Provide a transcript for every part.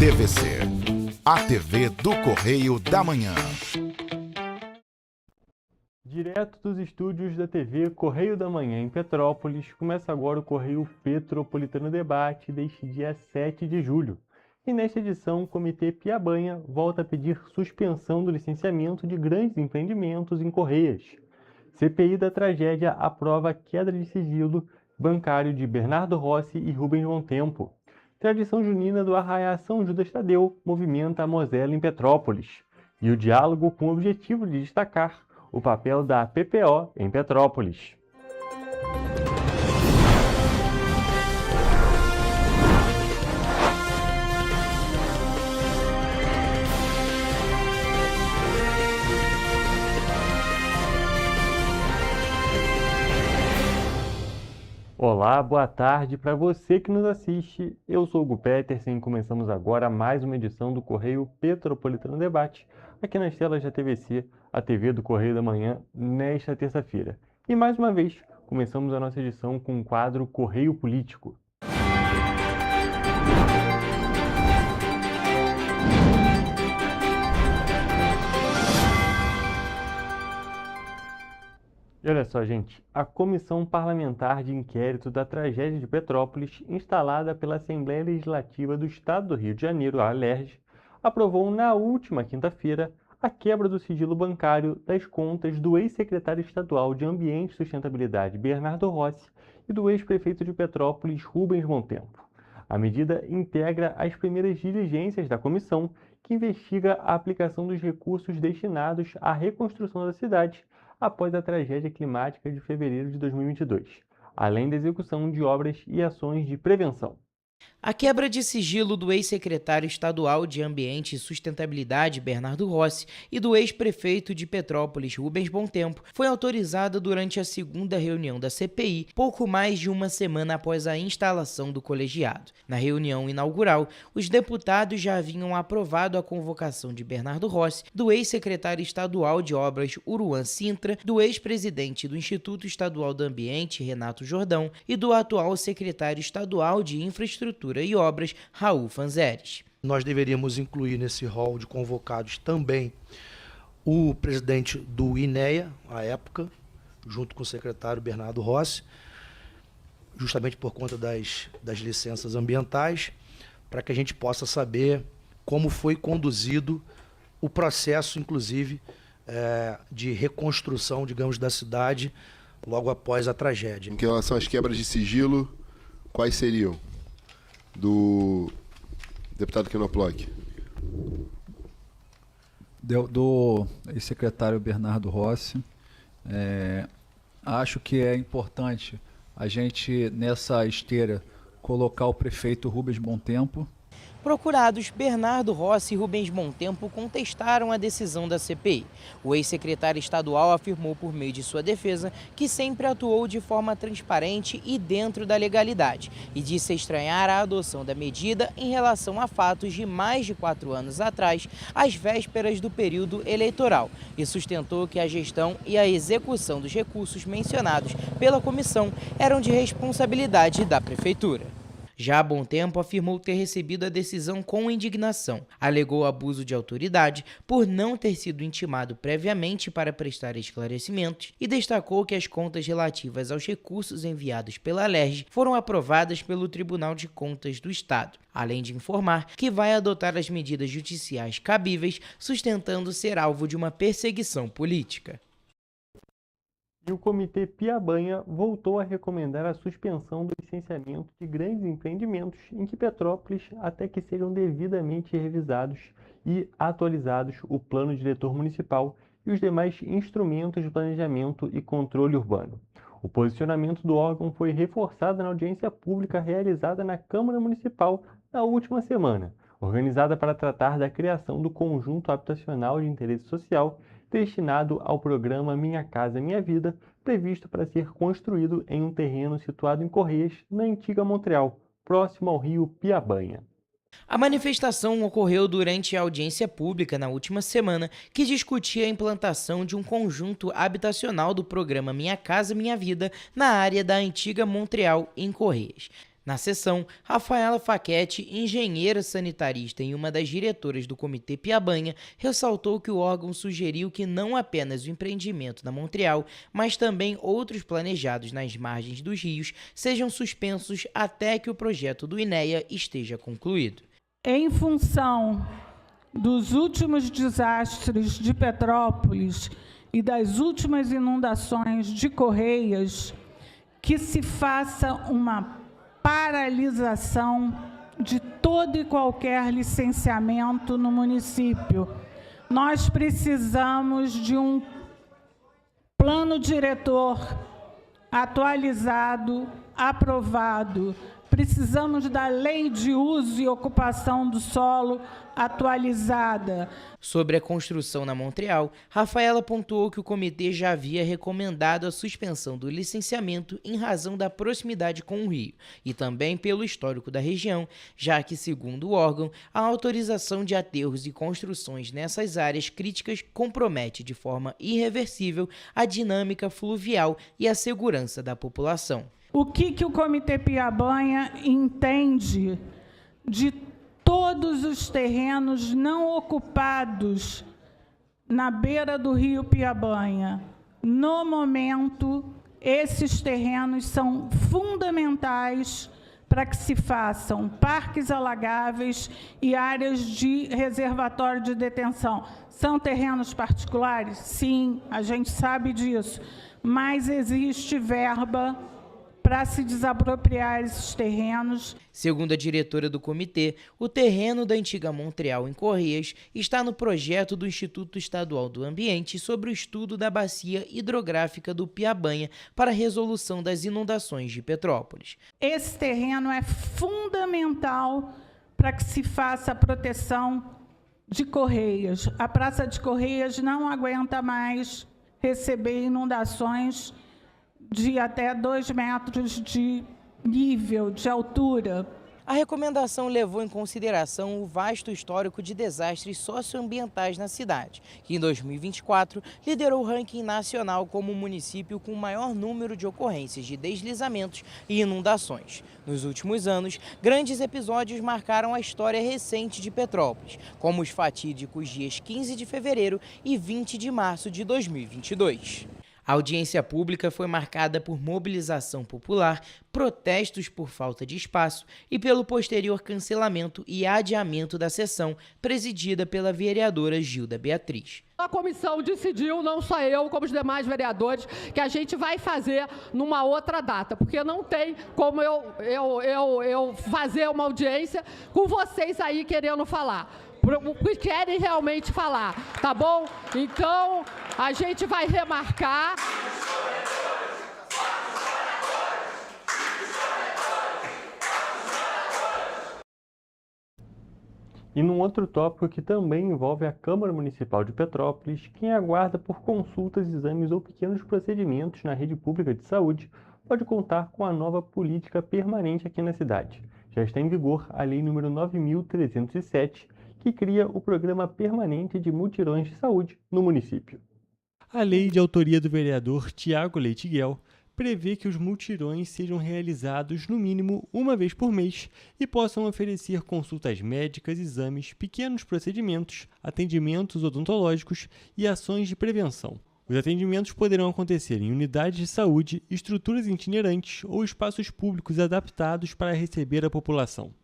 TVC, a TV do Correio da Manhã. Direto dos estúdios da TV Correio da Manhã em Petrópolis, começa agora o Correio Petropolitano Debate deste dia 7 de julho. E nesta edição, o Comitê Piabanha volta a pedir suspensão do licenciamento de grandes empreendimentos em Correias. CPI da tragédia aprova a queda de sigilo bancário de Bernardo Rossi e Rubens Montempo. Tradição junina do Arraiá São Judas Tadeu movimenta a Mosela em Petrópolis. E o diálogo com o objetivo de destacar o papel da PPO em Petrópolis. Olá, boa tarde para você que nos assiste. Eu sou o Hugo Petersen e começamos agora mais uma edição do Correio Petropolitano Debate, aqui nas telas da TVC, a TV do Correio da Manhã, nesta terça-feira. E mais uma vez, começamos a nossa edição com o quadro Correio Político. E olha só, gente, a Comissão Parlamentar de Inquérito da Tragédia de Petrópolis, instalada pela Assembleia Legislativa do Estado do Rio de Janeiro, a ALERJ, aprovou na última quinta-feira a quebra do sigilo bancário das contas do ex-secretário estadual de Ambiente e Sustentabilidade, Bernardo Rossi, e do ex-prefeito de Petrópolis, Rubens Montempo. A medida integra as primeiras diligências da comissão, que investiga a aplicação dos recursos destinados à reconstrução da cidade após a tragédia climática de fevereiro de 2022, além da execução de obras e ações de prevenção. A quebra de sigilo do ex-secretário estadual de Ambiente e Sustentabilidade, Bernardo Rossi, e do ex-prefeito de Petrópolis, Rubens Montempo, foi autorizada durante a segunda reunião da CPI, pouco mais de uma semana após a instalação do colegiado. Na reunião inaugural, os deputados já haviam aprovado a convocação de Bernardo Rossi, do ex-secretário estadual de Obras, Uruan Sintra, do ex-presidente do Instituto Estadual do Ambiente, Renato Jordão, e do atual secretário estadual de Infraestrutura e Obras, Raul Fanzeres. Nós deveríamos incluir nesse rol de convocados também o presidente do INEA, à época, junto com o secretário Bernardo Rossi, justamente por conta das licenças ambientais, para que a gente possa saber como foi conduzido o processo, inclusive, de reconstrução, digamos, da cidade logo após a tragédia. Em relação às quebras de sigilo, quais seriam? Do deputado Knoploch. Do ex-secretário Bernardo Rossi. Acho que é importante a gente, nessa esteira, colocar o prefeito Rubens Montempo. Procurados, Bernardo Rossi e Rubens Montempo contestaram a decisão da CPI. O ex-secretário estadual afirmou por meio de sua defesa que sempre atuou de forma transparente e dentro da legalidade e disse estranhar a adoção da medida em relação a fatos de mais de 4 anos atrás, às vésperas do período eleitoral, e sustentou que a gestão e a execução dos recursos mencionados pela comissão eram de responsabilidade da prefeitura. Já há bom tempo afirmou ter recebido a decisão com indignação, alegou abuso de autoridade por não ter sido intimado previamente para prestar esclarecimentos e destacou que as contas relativas aos recursos enviados pela ALERJ foram aprovadas pelo Tribunal de Contas do Estado, além de informar que vai adotar as medidas judiciais cabíveis, sustentando ser alvo de uma perseguição política. E o Comitê Piabanha voltou a recomendar a suspensão do licenciamento de grandes empreendimentos em Petrópolis até que sejam devidamente revisados e atualizados o Plano Diretor Municipal e os demais instrumentos de planejamento e controle urbano. O posicionamento do órgão foi reforçado na audiência pública realizada na Câmara Municipal na última semana, organizada para tratar da criação do conjunto habitacional de interesse social destinado ao programa Minha Casa Minha Vida, previsto para ser construído em um terreno situado em Correias, na antiga Montreal, próximo ao rio Piabanha. A manifestação ocorreu durante a audiência pública na última semana, que discutia a implantação de um conjunto habitacional do programa Minha Casa Minha Vida na área da antiga Montreal, em Correias. Na sessão, Rafaela Facchetti, engenheira sanitarista e uma das diretoras do Comitê Piabanha, ressaltou que o órgão sugeriu que não apenas o empreendimento na Montreal, mas também outros planejados nas margens dos rios sejam suspensos até que o projeto do INEA esteja concluído. Em função dos últimos desastres de Petrópolis e das últimas inundações de Correias, que se faça uma paralisação de todo e qualquer licenciamento no município. Nós precisamos de um plano diretor atualizado, aprovado. Precisamos da lei de uso e ocupação do solo atualizada. Sobre a construção na Montreal, Rafaela pontuou que o comitê já havia recomendado a suspensão do licenciamento em razão da proximidade com o rio e também pelo histórico da região, já que, segundo o órgão, a autorização de aterros e construções nessas áreas críticas compromete de forma irreversível a dinâmica fluvial e a segurança da população. O que o Comitê Piabanha entende de todos os terrenos não ocupados na beira do rio Piabanha? No momento, esses terrenos são fundamentais para que se façam parques alagáveis e áreas de reservatório de detenção. São terrenos particulares? Sim, a gente sabe disso, mas existe verba para se desapropriar esses terrenos. Segundo a diretora do comitê, o terreno da antiga Montreal em Correias está no projeto do Instituto Estadual do Ambiente sobre o estudo da bacia hidrográfica do Piabanha para a resolução das inundações de Petrópolis. Esse terreno é fundamental para que se faça a proteção de Correias. A Praça de Correias não aguenta mais receber inundações de até 2 metros de nível, de altura. A recomendação levou em consideração o vasto histórico de desastres socioambientais na cidade, que em 2024 liderou o ranking nacional como o município com o maior número de ocorrências de deslizamentos e inundações. Nos últimos anos, grandes episódios marcaram a história recente de Petrópolis, como os fatídicos dias 15 de fevereiro e 20 de março de 2022. A audiência pública foi marcada por mobilização popular, protestos por falta de espaço e pelo posterior cancelamento e adiamento da sessão, presidida pela vereadora Gilda Beatriz. A comissão decidiu, não só eu, como os demais vereadores, que a gente vai fazer numa outra data, porque não tem como eu fazer uma audiência com vocês aí querendo falar. Que querem realmente falar, tá bom? Então, a gente vai remarcar. E num outro tópico que também envolve a Câmara Municipal de Petrópolis, quem aguarda por consultas, exames ou pequenos procedimentos na rede pública de saúde pode contar com a nova política permanente aqui na cidade. Já está em vigor a Lei nº 9.307, que cria o Programa Permanente de Mutirões de Saúde no município. A lei, de autoria do vereador Tiago Leitiguel, prevê que os mutirões sejam realizados no mínimo uma vez por mês e possam oferecer consultas médicas, exames, pequenos procedimentos, atendimentos odontológicos e ações de prevenção. Os atendimentos poderão acontecer em unidades de saúde, estruturas itinerantes ou espaços públicos adaptados para receber a população.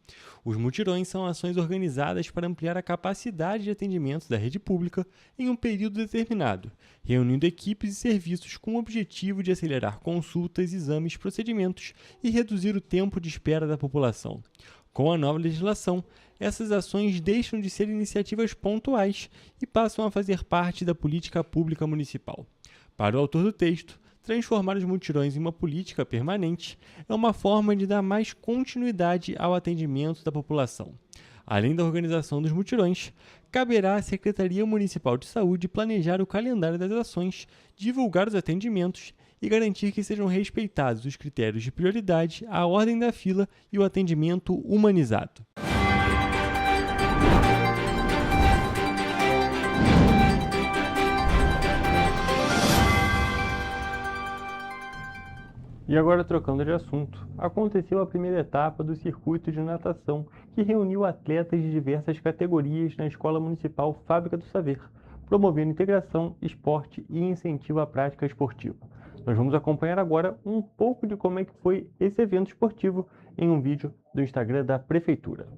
Os mutirões são ações organizadas para ampliar a capacidade de atendimento da rede pública em um período determinado, reunindo equipes e serviços com o objetivo de acelerar consultas, exames, procedimentos e reduzir o tempo de espera da população. Com a nova legislação, essas ações deixam de ser iniciativas pontuais e passam a fazer parte da política pública municipal. Para o autor do texto, transformar os mutirões em uma política permanente é uma forma de dar mais continuidade ao atendimento da população. Além da organização dos mutirões, caberá à Secretaria Municipal de Saúde planejar o calendário das ações, divulgar os atendimentos e garantir que sejam respeitados os critérios de prioridade, a ordem da fila e o atendimento humanizado. E agora, trocando de assunto, aconteceu a primeira etapa do circuito de natação, que reuniu atletas de diversas categorias na Escola Municipal Fábrica do Saber, promovendo integração, esporte e incentivo à prática esportiva. Nós vamos acompanhar agora um pouco de como é que foi esse evento esportivo em um vídeo do Instagram da Prefeitura.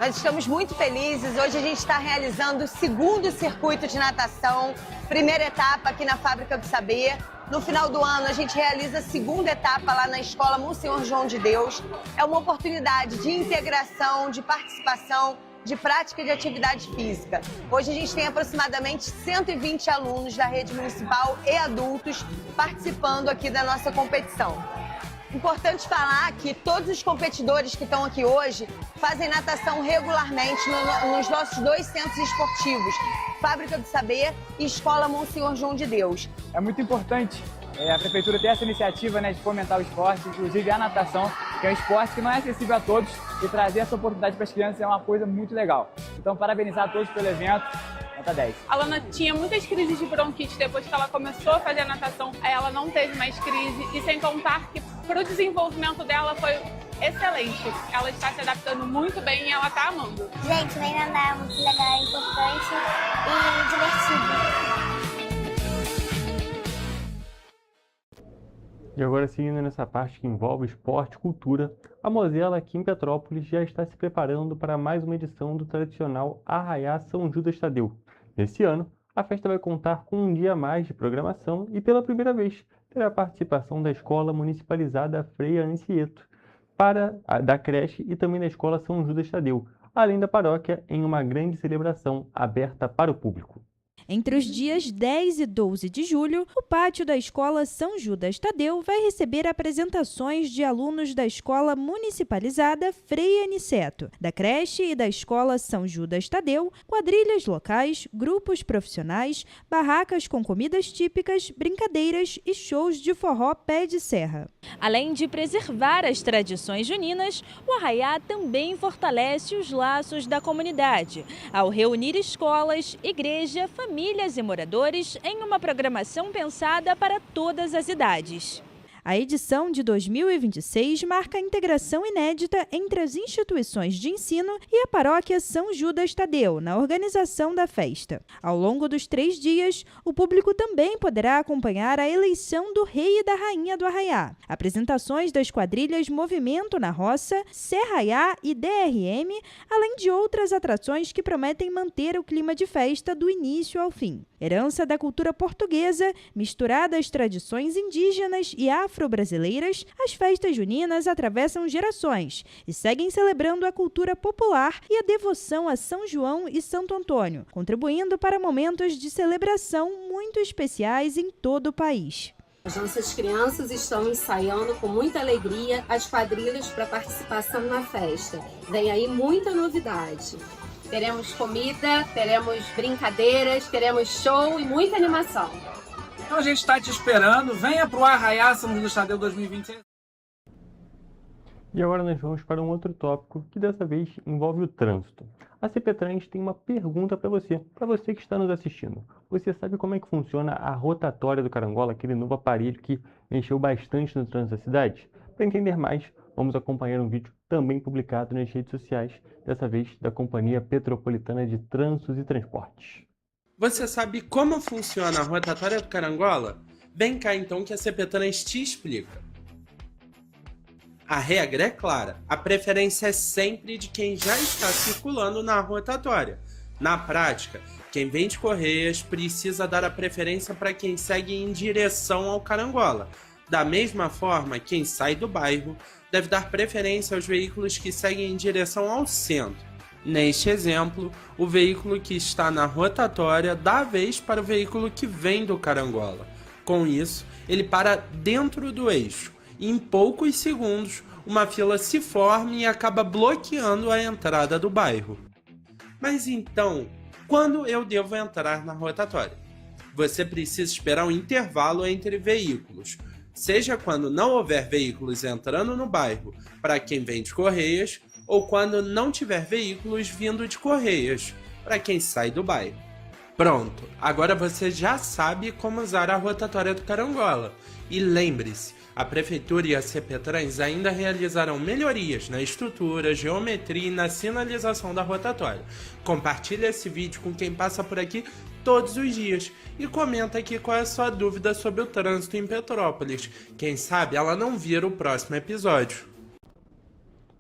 Nós estamos muito felizes. Hoje a gente está realizando o segundo circuito de natação, primeira etapa aqui na Fábrica do Saber. No final do ano a gente realiza a segunda etapa lá na Escola Monsenhor João de Deus. É uma oportunidade de integração, de participação, de prática de atividade física. Hoje a gente tem aproximadamente 120 alunos da rede municipal e adultos participando aqui da nossa competição. Importante falar que todos os competidores que estão aqui hoje fazem natação regularmente nos nossos dois centros esportivos, Fábrica do Saber e Escola Monsenhor João de Deus. É muito importante a Prefeitura ter essa iniciativa, de fomentar o esporte, inclusive a natação, que é um esporte que não é acessível a todos, e trazer essa oportunidade para as crianças é uma coisa muito legal. Então, parabenizar a todos pelo evento. Nota 10. A Lana tinha muitas crises de bronquite depois que ela começou a fazer a natação. Aí ela não teve mais crise e sem contar que para o desenvolvimento dela foi excelente. Ela está se adaptando muito bem e ela está amando. Gente, vem nadar, é muito legal, é importante e divertido. E agora, seguindo nessa parte que envolve esporte e cultura, a Mosela aqui em Petrópolis já está se preparando para mais uma edição do tradicional Arraiá São Judas Tadeu. Nesse ano, a festa vai contar com um dia a mais de programação e, pela primeira vez, terá a participação da Escola Municipalizada Frei Ancieto, da creche e também da Escola São Judas Tadeu, além da paróquia, em uma grande celebração aberta para o público. Entre os dias 10 e 12 de julho, o pátio da Escola São Judas Tadeu vai receber apresentações de alunos da Escola Municipalizada Frei Aniceto, da creche e da Escola São Judas Tadeu, quadrilhas locais, grupos profissionais, barracas com comidas típicas, brincadeiras e shows de forró pé de serra. Além de preservar as tradições juninas, o Arraiá também fortalece os laços da comunidade, ao reunir escolas, igreja, famílias e moradores em uma programação pensada para todas as idades. A edição de 2026 marca a integração inédita entre as instituições de ensino e a paróquia São Judas Tadeu na organização da festa. Ao longo dos 3 dias, o público também poderá acompanhar a eleição do Rei e da Rainha do Arraiá, apresentações das quadrilhas Movimento na Roça, Serraiá e DRM, além de outras atrações que prometem manter o clima de festa do início ao fim. Herança da cultura portuguesa, misturada às tradições indígenas e afro-brasileiras, as festas juninas atravessam gerações e seguem celebrando a cultura popular e a devoção a São João e Santo Antônio, contribuindo para momentos de celebração muito especiais em todo o país. As nossas crianças estão ensaiando com muita alegria as quadrilhas para participação na festa. Vem aí muita novidade. Teremos comida, teremos brincadeiras, teremos show e muita animação. Então a gente está te esperando. Venha para o Arraiá São Judas Tadeu 2026. E agora nós vamos para um outro tópico que dessa vez envolve o trânsito. A CPTrans tem uma pergunta para você que está nos assistindo. Você sabe como é que funciona a rotatória do Carangola, aquele novo aparelho que mexeu bastante no trânsito da cidade? Para entender mais, vamos acompanhar um vídeo também publicado nas redes sociais, dessa vez da Companhia Petropolitana de Trânsitos e Transportes. Você sabe como funciona a rotatória do Carangola? Vem cá então que a CPTrans te explica. A regra é clara, a preferência é sempre de quem já está circulando na rotatória. Na prática, quem vem de Correias precisa dar a preferência para quem segue em direção ao Carangola. Da mesma forma, quem sai do bairro deve dar preferência aos veículos que seguem em direção ao centro. Neste exemplo, o veículo que está na rotatória dá a vez para o veículo que vem do Carangola. Com isso, ele para dentro do eixo e em poucos segundos uma fila se forma e acaba bloqueando a entrada do bairro. Mas então, quando eu devo entrar na rotatória? Você precisa esperar um intervalo entre veículos, seja quando não houver veículos entrando no bairro para quem vem de Correias, ou quando não tiver veículos vindo de Correias para quem sai do bairro. Pronto, agora você já sabe como usar a rotatória do Carangola. E lembre-se, A Prefeitura e a CPTrans ainda realizarão melhorias na estrutura, geometria e na sinalização da rotatória. Compartilhe esse vídeo com quem passa por aqui todos os dias e comenta aqui qual é a sua dúvida sobre o trânsito em Petrópolis. Quem sabe ela não vira o próximo episódio.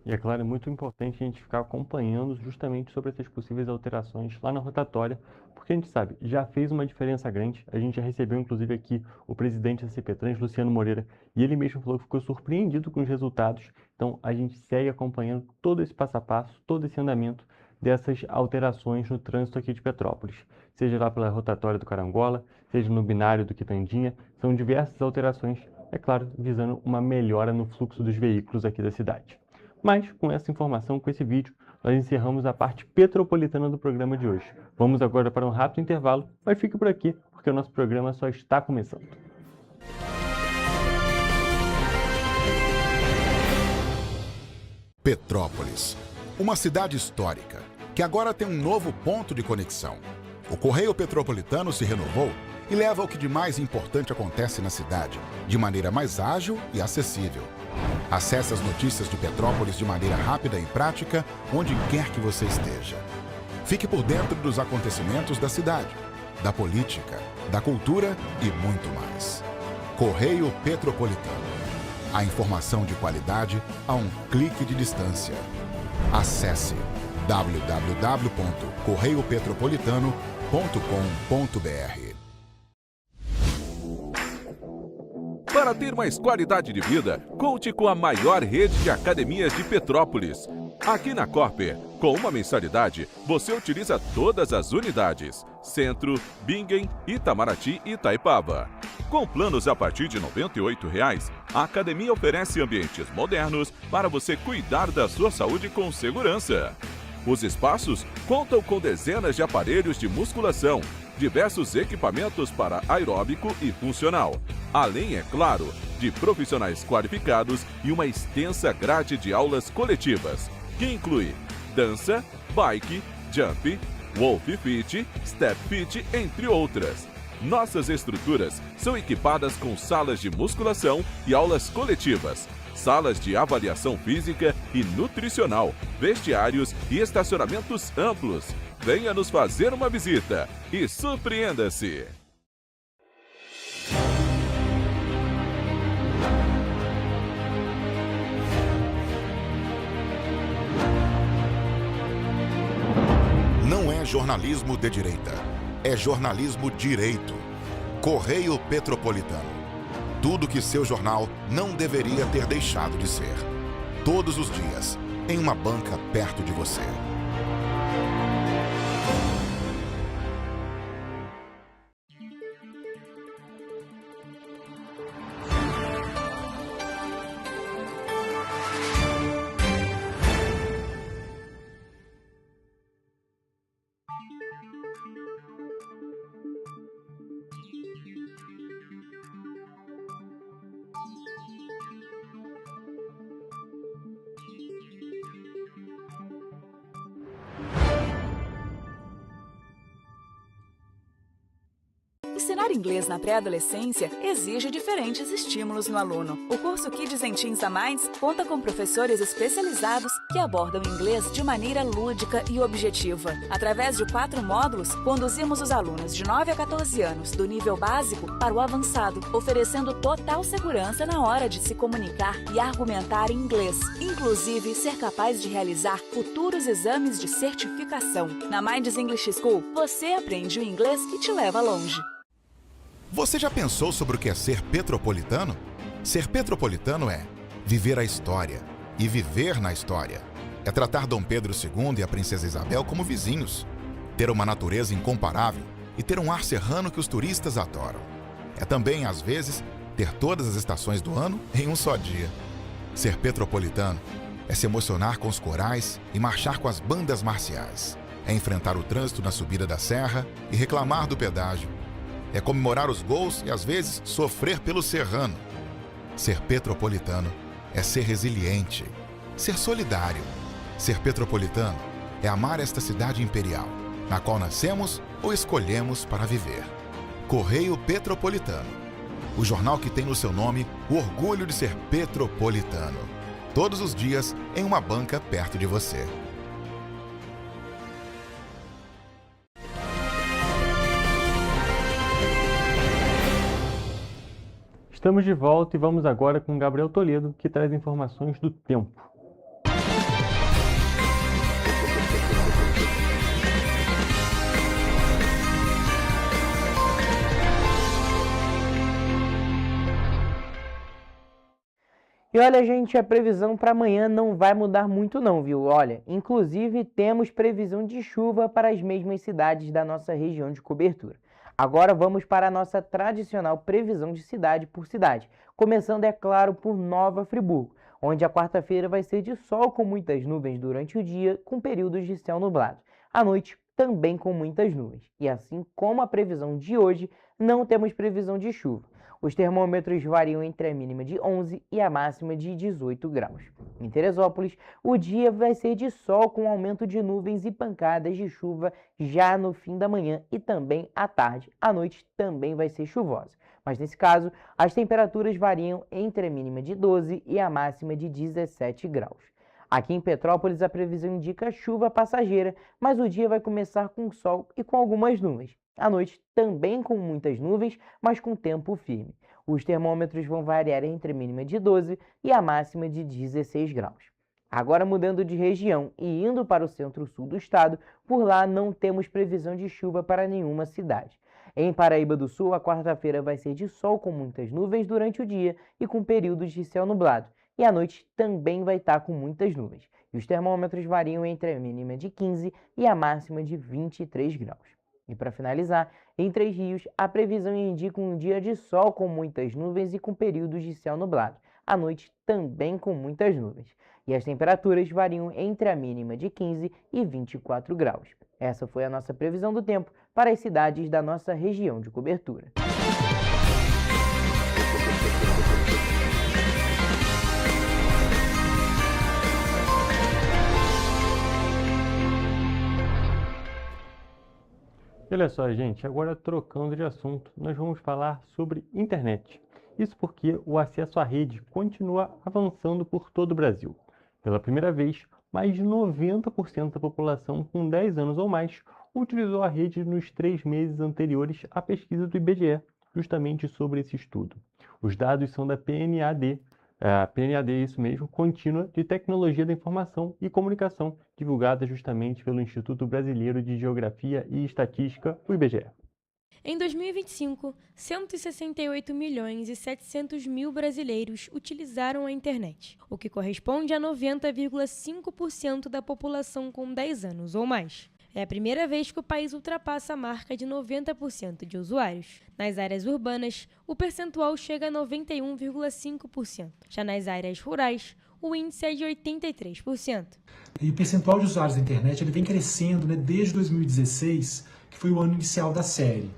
E é claro, é muito importante a gente ficar acompanhando justamente sobre essas possíveis alterações lá na rotatória, porque a gente sabe, já fez uma diferença grande. A gente já recebeu inclusive aqui o presidente da CPTrans, Luciano Moreira, e ele mesmo falou que ficou surpreendido com os resultados. Então a gente segue acompanhando todo esse passo a passo, todo esse andamento dessas alterações no trânsito aqui de Petrópolis. Seja lá pela rotatória do Carangola, seja no binário do Quitandinha, são diversas alterações, é claro, visando uma melhora no fluxo dos veículos aqui da cidade. Mas, com essa informação, com esse vídeo, nós encerramos a parte petropolitana do programa de hoje. Vamos agora para um rápido intervalo, mas fique por aqui, porque o nosso programa só está começando. Petrópolis, uma cidade histórica, que agora tem um novo ponto de conexão. O Correio Petropolitano se renovou e leva o que de mais importante acontece na cidade, de maneira mais ágil e acessível. Acesse as notícias de Petrópolis de maneira rápida e prática, onde quer que você esteja. Fique por dentro dos acontecimentos da cidade, da política, da cultura e muito mais. Correio Petropolitano. A informação de qualidade a um clique de distância. Acesse www.correiopetropolitano.com.br. Para ter mais qualidade de vida, conte com a maior rede de academias de Petrópolis. Aqui na Corper, com uma mensalidade, você utiliza todas as unidades: Centro, Bingen, Itamaraty e Itaipava. Com planos a partir de R$ 98,00, a academia oferece ambientes modernos para você cuidar da sua saúde com segurança. Os espaços contam com dezenas de aparelhos de musculação, diversos equipamentos para aeróbico e funcional, além, é claro, de profissionais qualificados e uma extensa grade de aulas coletivas, que inclui dança, bike, jump, wolf fit, step fit, entre outras. Nossas estruturas são equipadas com salas de musculação e aulas coletivas, salas de avaliação física e nutricional, vestiários e estacionamentos amplos. Venha nos fazer uma visita e surpreenda-se! Não é jornalismo de direita, é jornalismo direito. Correio Petropolitano. Tudo que seu jornal não deveria ter deixado de ser. Todos os dias, em uma banca perto de você. Ensinar inglês na pré-adolescência exige diferentes estímulos no aluno. O curso Kids and Teens a Mais conta com professores especializados que abordam o inglês de maneira lúdica e objetiva. Através de 4 módulos, conduzimos os alunos de 9 a 14 anos do nível básico para o avançado, oferecendo total segurança na hora de se comunicar e argumentar em inglês, inclusive ser capaz de realizar futuros exames de certificação. Na Minds English School, você aprende o inglês que te leva longe. Você já pensou sobre o que é ser petropolitano? Ser petropolitano é viver a história e viver na história. É tratar Dom Pedro II e a Princesa Isabel como vizinhos. Ter uma natureza incomparável e ter um ar serrano que os turistas adoram. É também, às vezes, ter todas as estações do ano em um só dia. Ser petropolitano é se emocionar com os corais e marchar com as bandas marciais. É enfrentar o trânsito na subida da serra e reclamar do pedágio. É comemorar os gols e, às vezes, sofrer pelo serrano. Ser petropolitano é ser resiliente, ser solidário. Ser petropolitano é amar esta cidade imperial, na qual nascemos ou escolhemos para viver. Correio Petropolitano. o jornal que tem no seu nome o orgulho de ser petropolitano. Todos os dias em uma banca perto de você. Estamos de volta e vamos agora com Gabriel Toledo, que traz informações do tempo. E olha, gente, a previsão para amanhã não vai mudar muito não, viu? Olha, inclusive temos previsão de chuva para as mesmas cidades da nossa região de cobertura. Agora vamos para a nossa tradicional previsão de cidade por cidade, começando, é claro, por Nova Friburgo, onde a quarta-feira vai ser de sol com muitas nuvens durante o dia, com períodos de céu nublado. À noite, também com muitas nuvens. E assim como a previsão de hoje, não temos previsão de chuva. Os termômetros variam entre a mínima de 11 e a máxima de 18 graus. Em Teresópolis, o dia vai ser de sol com aumento de nuvens e pancadas de chuva já no fim da manhã e também à tarde. A noite também vai ser chuvosa. Mas nesse caso, as temperaturas variam entre a mínima de 12 e a máxima de 17 graus. Aqui em Petrópolis, a previsão indica chuva passageira, mas o dia vai começar com sol e com algumas nuvens. À noite, também com muitas nuvens, mas com tempo firme. Os termômetros vão variar entre a mínima de 12 e a máxima de 16 graus. Agora, mudando de região e indo para o centro-sul do estado, por lá não temos previsão de chuva para nenhuma cidade. Em Paraíba do Sul, a quarta-feira vai ser de sol com muitas nuvens durante o dia e com períodos de céu nublado. E à noite também vai estar com muitas nuvens. E os termômetros variam entre a mínima de 15 e a máxima de 23 graus. E para finalizar, em Três Rios, a previsão indica um dia de sol com muitas nuvens e com períodos de céu nublado. À noite, também com muitas nuvens. E as temperaturas variam entre a mínima de 15 e 24 graus. Essa foi a nossa previsão do tempo para as cidades da nossa região de cobertura. E olha só, gente, agora trocando de assunto, nós vamos falar sobre internet. Isso porque o acesso à rede continua avançando por todo o Brasil. Pela primeira vez, mais de 90% da população com 10 anos ou mais utilizou a rede nos 3 meses anteriores à pesquisa do IBGE, justamente sobre esse estudo. Os dados são da PNAD, a PNAD é isso mesmo, Contínua de Tecnologia da Informação e Comunicação, divulgada justamente pelo Instituto Brasileiro de Geografia e Estatística, o IBGE. Em 2025, 168 milhões e 700 mil brasileiros utilizaram a internet, o que corresponde a 90,5% da população com 10 anos ou mais. É a primeira vez que o país ultrapassa a marca de 90% de usuários. Nas áreas urbanas, o percentual chega a 91,5%. Já nas áreas rurais, o índice é de 83%. E o percentual de usuários da internet ele vem crescendo, desde 2016, que foi o ano inicial da série.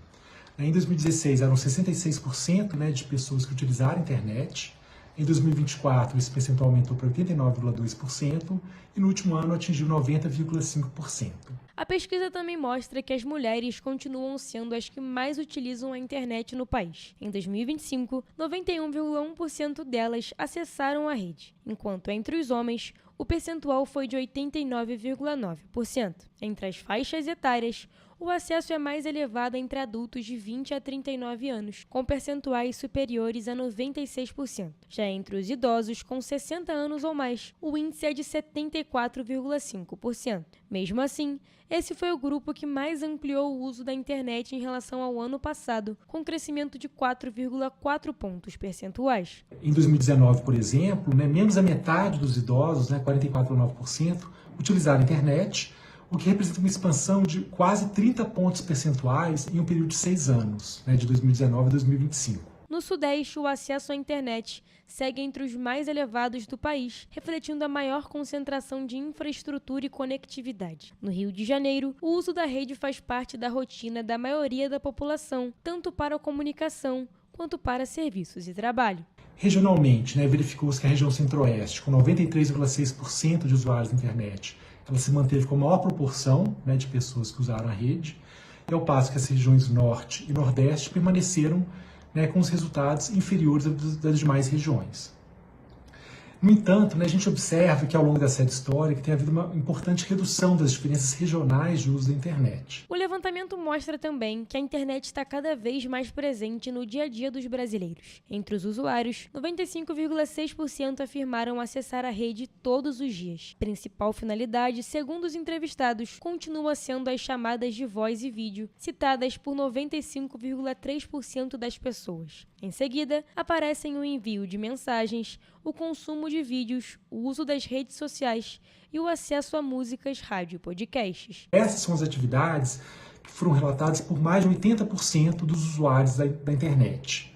Em 2016 eram 66% de pessoas que utilizaram a internet. Em 2024 esse percentual aumentou para 89,2% e no último ano atingiu 90,5%. A pesquisa também mostra que as mulheres continuam sendo as que mais utilizam a internet no país. Em 2025, 91,1% delas acessaram a rede, enquanto entre os homens, o percentual foi de 89,9%. Entre as faixas etárias, o acesso é mais elevado entre adultos de 20 a 39 anos, com percentuais superiores a 96%. Já entre os idosos com 60 anos ou mais, o índice é de 74,5%. Mesmo assim, esse foi o grupo que mais ampliou o uso da internet em relação ao ano passado, com crescimento de 4,4 pontos percentuais. Em 2019, por exemplo, menos da metade dos idosos, 44,9%, utilizaram a internet, o que representa uma expansão de quase 30 pontos percentuais em um período de 6 anos, de 2019 a 2025. No Sudeste, o acesso à internet segue entre os mais elevados do país, refletindo a maior concentração de infraestrutura e conectividade. No Rio de Janeiro, o uso da rede faz parte da rotina da maioria da população, tanto para a comunicação quanto para serviços e trabalho. Regionalmente, verificou-se que a região Centro-Oeste, com 93,6% de usuários da internet, ela se manteve com a maior proporção de pessoas que usaram a rede, e ao passo que as regiões Norte e Nordeste permaneceram né, com os resultados inferiores das demais regiões. No entanto, né, a gente observa que ao longo da série histórica tem havido uma importante redução das diferenças regionais de uso da internet. O levantamento mostra também que a internet está cada vez mais presente no dia a dia dos brasileiros. Entre os usuários, 95,6% afirmaram acessar a rede todos os dias. Principal finalidade, segundo os entrevistados, continua sendo as chamadas de voz e vídeo, citadas por 95,3% das pessoas. Em seguida, aparecem o envio de mensagens, o consumo de vídeos, o uso das redes sociais e o acesso a músicas, rádio e podcasts. Essas são as atividades que foram relatadas por mais de 80% dos usuários da internet.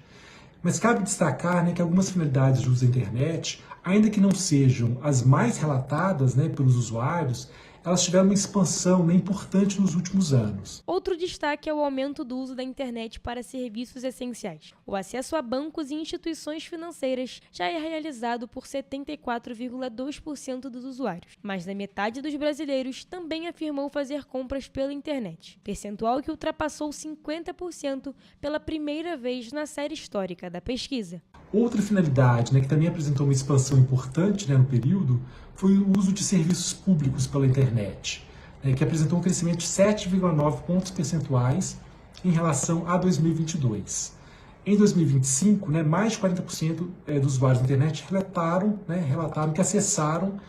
Mas cabe destacar, né, que algumas finalidades de uso da internet, ainda que não sejam as mais relatadas, né, pelos usuários, elas tiveram uma expansão, né, importante nos últimos anos. Outro destaque é o aumento do uso da internet para serviços essenciais. O acesso a bancos e instituições financeiras já é realizado por 74,2% dos usuários. Mais da metade dos brasileiros também afirmou fazer compras pela internet, percentual que ultrapassou 50% pela primeira vez na série histórica da pesquisa. Outra finalidade, né, que também apresentou uma expansão importante, né, no período, foi o uso de serviços públicos pela internet, né, que apresentou um crescimento de 7,9 pontos percentuais em relação a 2022. Em 2025, né, mais de 40% dos usuários da internet relataram que acessaram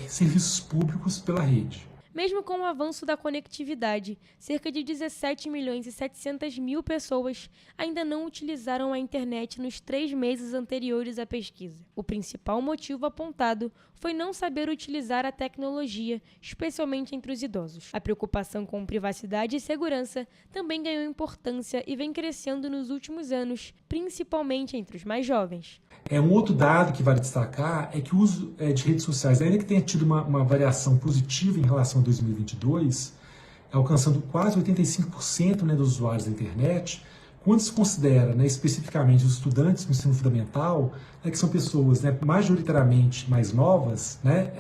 serviços públicos pela rede. Mesmo com o avanço da conectividade, cerca de 17.700.000 pessoas ainda não utilizaram a internet nos 3 meses anteriores à pesquisa. O principal motivo apontado foi não saber utilizar a tecnologia, especialmente entre os idosos. A preocupação com privacidade e segurança também ganhou importância e vem crescendo nos últimos anos, principalmente entre os mais jovens. Um outro dado que vale destacar é que o uso de redes sociais, ainda que tenha tido uma variação positiva em relação a 2022, alcançando quase 85%, né, dos usuários da internet, quando se considera, né, especificamente os estudantes do ensino fundamental, né, que são pessoas, né, majoritariamente mais novas, né,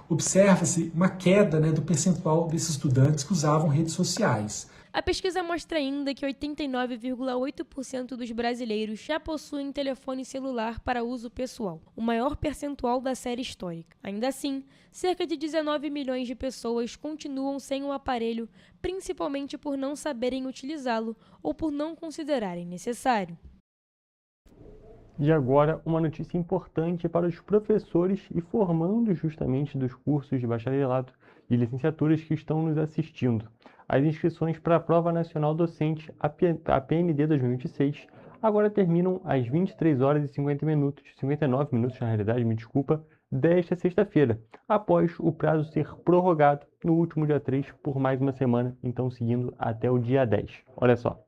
observa-se uma queda, né, do percentual desses estudantes que usavam redes sociais. A pesquisa mostra ainda que 89,8% dos brasileiros já possuem telefone celular para uso pessoal, o maior percentual da série histórica. Ainda assim, cerca de 19 milhões de pessoas continuam sem o aparelho, principalmente por não saberem utilizá-lo ou por não considerarem necessário. E agora, uma notícia importante para os professores e formandos justamente dos cursos de bacharelado e licenciaturas que estão nos assistindo. As inscrições para a Prova Nacional Docente, a PND 2026, agora terminam às 23 horas e 59 minutos, na realidade, desta sexta-feira, após o prazo ser prorrogado no último dia 3 por mais uma semana, então seguindo até o dia 10. Olha só.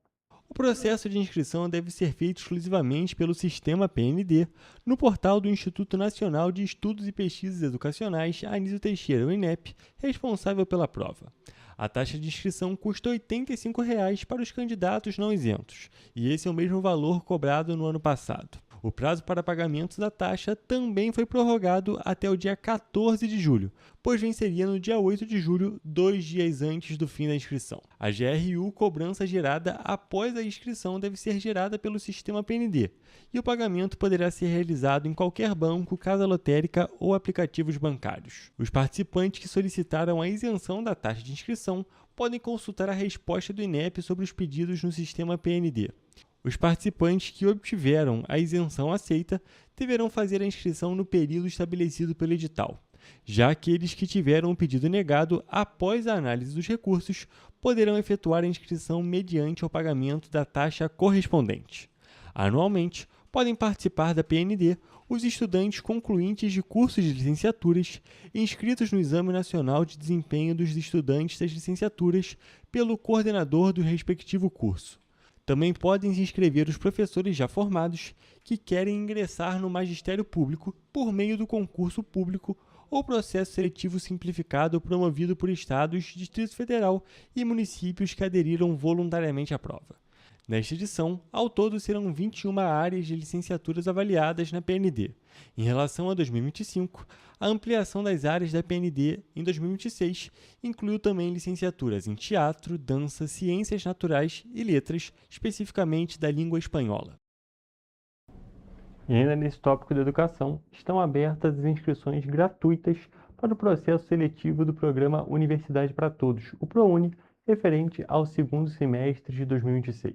O processo de inscrição deve ser feito exclusivamente pelo sistema PND, no portal do Instituto Nacional de Estudos e Pesquisas Educacionais, Anísio Teixeira, o INEP, responsável pela prova. A taxa de inscrição custa R$ 85,00 para os candidatos não isentos, e esse é o mesmo valor cobrado no ano passado. O prazo para pagamento da taxa também foi prorrogado até o dia 14 de julho, pois venceria no dia 8 de julho, 2 dias antes do fim da inscrição. A GRU cobrança gerada após a inscrição deve ser gerada pelo sistema PND, e o pagamento poderá ser realizado em qualquer banco, casa lotérica ou aplicativos bancários. Os participantes que solicitaram a isenção da taxa de inscrição podem consultar a resposta do INEP sobre os pedidos no sistema PND. Os participantes que obtiveram a isenção aceita deverão fazer a inscrição no período estabelecido pelo edital. Já aqueles que tiveram o pedido negado após a análise dos recursos poderão efetuar a inscrição mediante o pagamento da taxa correspondente. Anualmente, podem participar da PND os estudantes concluintes de cursos de licenciaturas inscritos no Exame Nacional de Desempenho dos Estudantes das Licenciaturas pelo coordenador do respectivo curso. Também podem se inscrever os professores já formados que querem ingressar no magistério público por meio do concurso público ou processo seletivo simplificado promovido por estados, Distrito Federal e municípios que aderiram voluntariamente à prova. Nesta edição, ao todo serão 21 áreas de licenciaturas avaliadas na PND. Em relação a 2025, a ampliação das áreas da PND em 2026 incluiu também licenciaturas em Teatro, Dança, Ciências Naturais e Letras, especificamente da língua espanhola. E ainda nesse tópico da educação, estão abertas as inscrições gratuitas para o processo seletivo do programa Universidade para Todos, o ProUni, referente ao segundo semestre de 2026.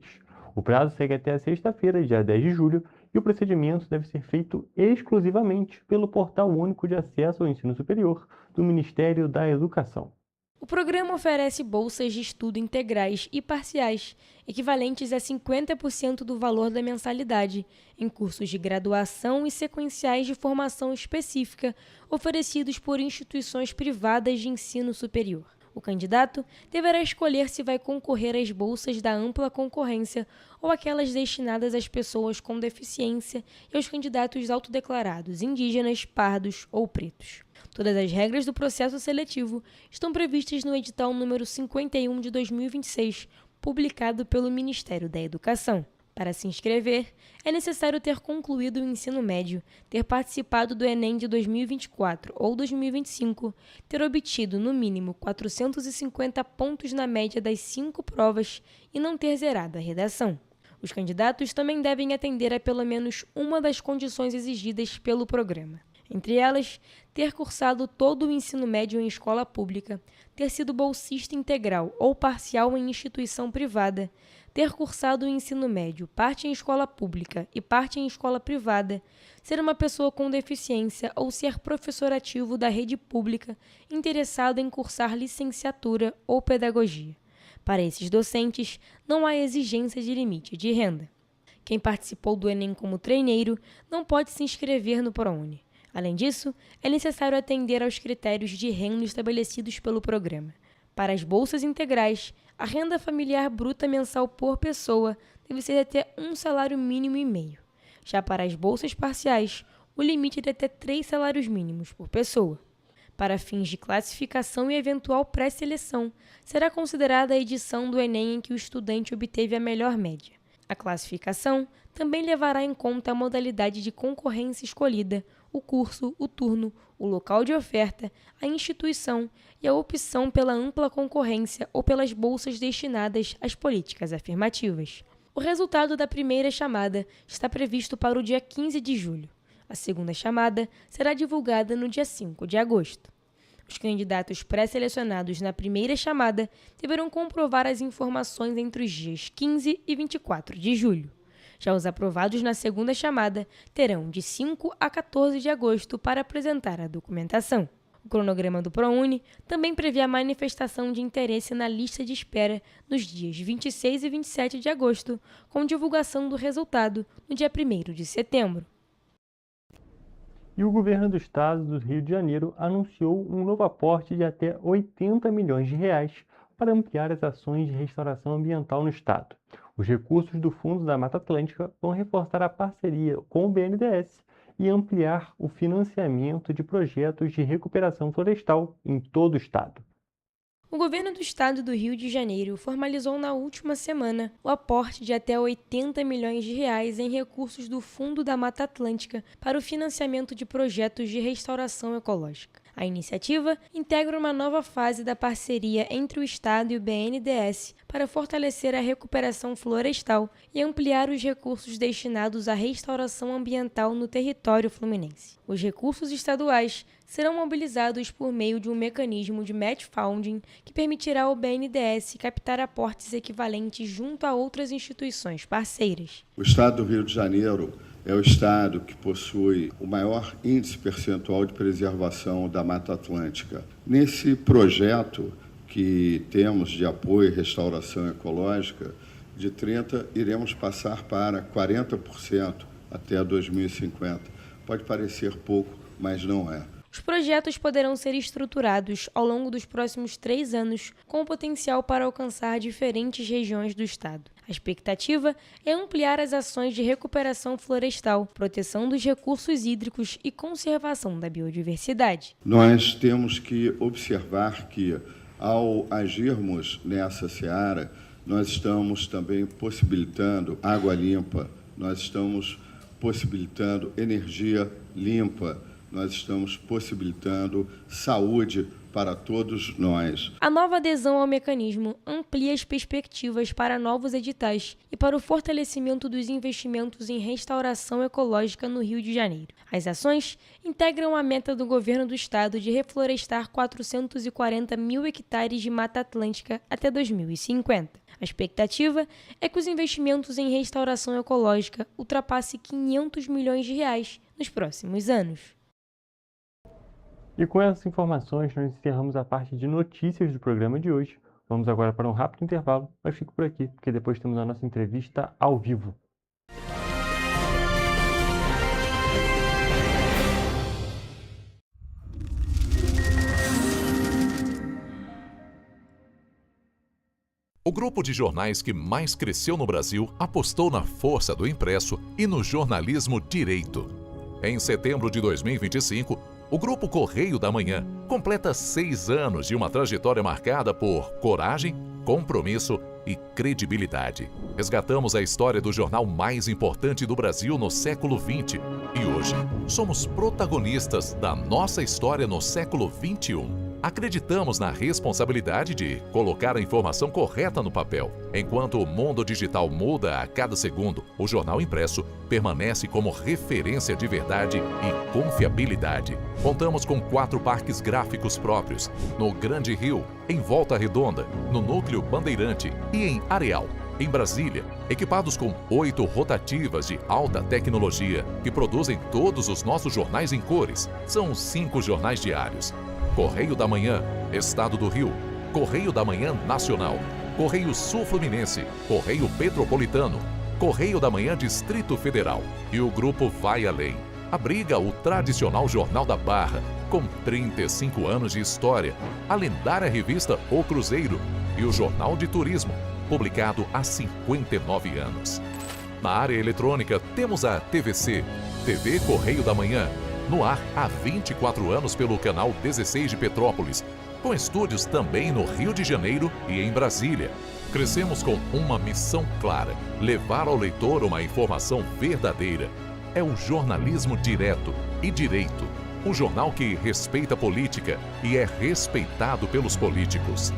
O prazo segue até a sexta-feira, dia 10 de julho, e o procedimento deve ser feito exclusivamente pelo Portal Único de Acesso ao Ensino Superior do Ministério da Educação. O programa oferece bolsas de estudo integrais e parciais, equivalentes a 50% do valor da mensalidade, em cursos de graduação e sequenciais de formação específica oferecidos por instituições privadas de ensino superior. O candidato deverá escolher se vai concorrer às bolsas da ampla concorrência ou aquelas destinadas às pessoas com deficiência e aos candidatos autodeclarados indígenas, pardos ou pretos. Todas as regras do processo seletivo estão previstas no edital número 51 de 2026, publicado pelo Ministério da Educação. Para se inscrever, é necessário ter concluído o ensino médio, ter participado do Enem de 2024 ou 2025, ter obtido, no mínimo, 450 pontos na média das 5 provas e não ter zerado a redação. Os candidatos também devem atender a pelo menos uma das condições exigidas pelo programa. Entre elas, ter cursado todo o ensino médio em escola pública, ter sido bolsista integral ou parcial em instituição privada, ter cursado o ensino médio, parte em escola pública e parte em escola privada, ser uma pessoa com deficiência ou ser professor ativo da rede pública interessado em cursar licenciatura ou pedagogia. Para esses docentes, não há exigência de limite de renda. Quem participou do Enem como treineiro não pode se inscrever no ProUni. Além disso, é necessário atender aos critérios de renda estabelecidos pelo programa. Para as bolsas integrais, a renda familiar bruta mensal por pessoa deve ser de até 1 salário mínimo e meio. Já para as bolsas parciais, o limite é de até 3 salários mínimos por pessoa. Para fins de classificação e eventual pré-seleção, será considerada a edição do Enem em que o estudante obteve a melhor média. A classificação também levará em conta a modalidade de concorrência escolhida, o curso, o turno, o local de oferta, a instituição e a opção pela ampla concorrência ou pelas bolsas destinadas às políticas afirmativas. O resultado da primeira chamada está previsto para o dia 15 de julho. A segunda chamada será divulgada no dia 5 de agosto. Os candidatos pré-selecionados na primeira chamada deverão comprovar as informações entre os dias 15 e 24 de julho. Já os aprovados na segunda chamada terão de 5 a 14 de agosto para apresentar a documentação. O cronograma do ProUni também prevê a manifestação de interesse na lista de espera nos dias 26 e 27 de agosto, com divulgação do resultado no dia 1º de setembro. E o governo do estado do Rio de Janeiro anunciou um novo aporte de até 80 milhões de reais para ampliar as ações de restauração ambiental no estado. Os recursos do Fundo da Mata Atlântica vão reforçar a parceria com o BNDES e ampliar o financiamento de projetos de recuperação florestal em todo o estado. O governo do estado do Rio de Janeiro formalizou na última semana o aporte de até 80 milhões de reais em recursos do Fundo da Mata Atlântica para o financiamento de projetos de restauração ecológica. A iniciativa integra uma nova fase da parceria entre o estado e o BNDES para fortalecer a recuperação florestal e ampliar os recursos destinados à restauração ambiental no território fluminense. Os recursos estaduais serão mobilizados por meio de um mecanismo de match funding que permitirá ao BNDES captar aportes equivalentes junto a outras instituições parceiras. O estado do Rio de Janeiro é o estado que possui o maior índice percentual de preservação da Mata Atlântica. Nesse projeto que temos de apoio e restauração ecológica, de 30% iremos passar para 40% até 2050. Pode parecer pouco, mas não é. Os projetos poderão ser estruturados ao longo dos próximos 3 anos, com potencial para alcançar diferentes regiões do estado. A expectativa é ampliar as ações de recuperação florestal, proteção dos recursos hídricos e conservação da biodiversidade. Nós temos que observar que, ao agirmos nessa seara, nós estamos também possibilitando água limpa, nós estamos possibilitando energia limpa, nós estamos possibilitando saúde para todos nós. A nova adesão ao mecanismo amplia as perspectivas para novos editais e para o fortalecimento dos investimentos em restauração ecológica no Rio de Janeiro. As ações integram a meta do governo do estado de reflorestar 440 mil hectares de Mata Atlântica até 2050. A expectativa é que os investimentos em restauração ecológica ultrapassem 500 milhões de reais nos próximos anos. E com essas informações, nós encerramos a parte de notícias do programa de hoje. Vamos agora para um rápido intervalo, mas fico por aqui, porque depois temos a nossa entrevista ao vivo. O grupo de jornais que mais cresceu no Brasil apostou na força do impresso e no jornalismo direito. Em setembro de 2025, o Grupo Correio da Manhã completa 6 anos de uma trajetória marcada por coragem, compromisso e credibilidade. Resgatamos a história do jornal mais importante do Brasil no século XX e hoje somos protagonistas da nossa história no século XXI. Acreditamos na responsabilidade de colocar a informação correta no papel. Enquanto o mundo digital muda a cada segundo, o jornal impresso permanece como referência de verdade e confiabilidade. Contamos com 4 parques gráficos próprios, no Grande Rio, em Volta Redonda, no Núcleo Bandeirante e em Areal, em Brasília, equipados com 8 rotativas de alta tecnologia que produzem todos os nossos jornais em cores. São 5 jornais diários. Correio da Manhã, Estado do Rio, Correio da Manhã Nacional, Correio Sul-Fluminense, Correio Petropolitano, Correio da Manhã Distrito Federal. E o grupo vai além. Abriga o tradicional Jornal da Barra, com 35 anos de história, a lendária revista O Cruzeiro e o Jornal de Turismo, publicado há 59 anos. Na área eletrônica, temos a TVC, TV Correio da Manhã, no ar há 24 anos pelo canal 16 de Petrópolis, com estúdios também no Rio de Janeiro e em Brasília. Crescemos com uma missão clara: levar ao leitor uma informação verdadeira. É o jornalismo direto e direito, um jornal que respeita a política e é respeitado pelos políticos.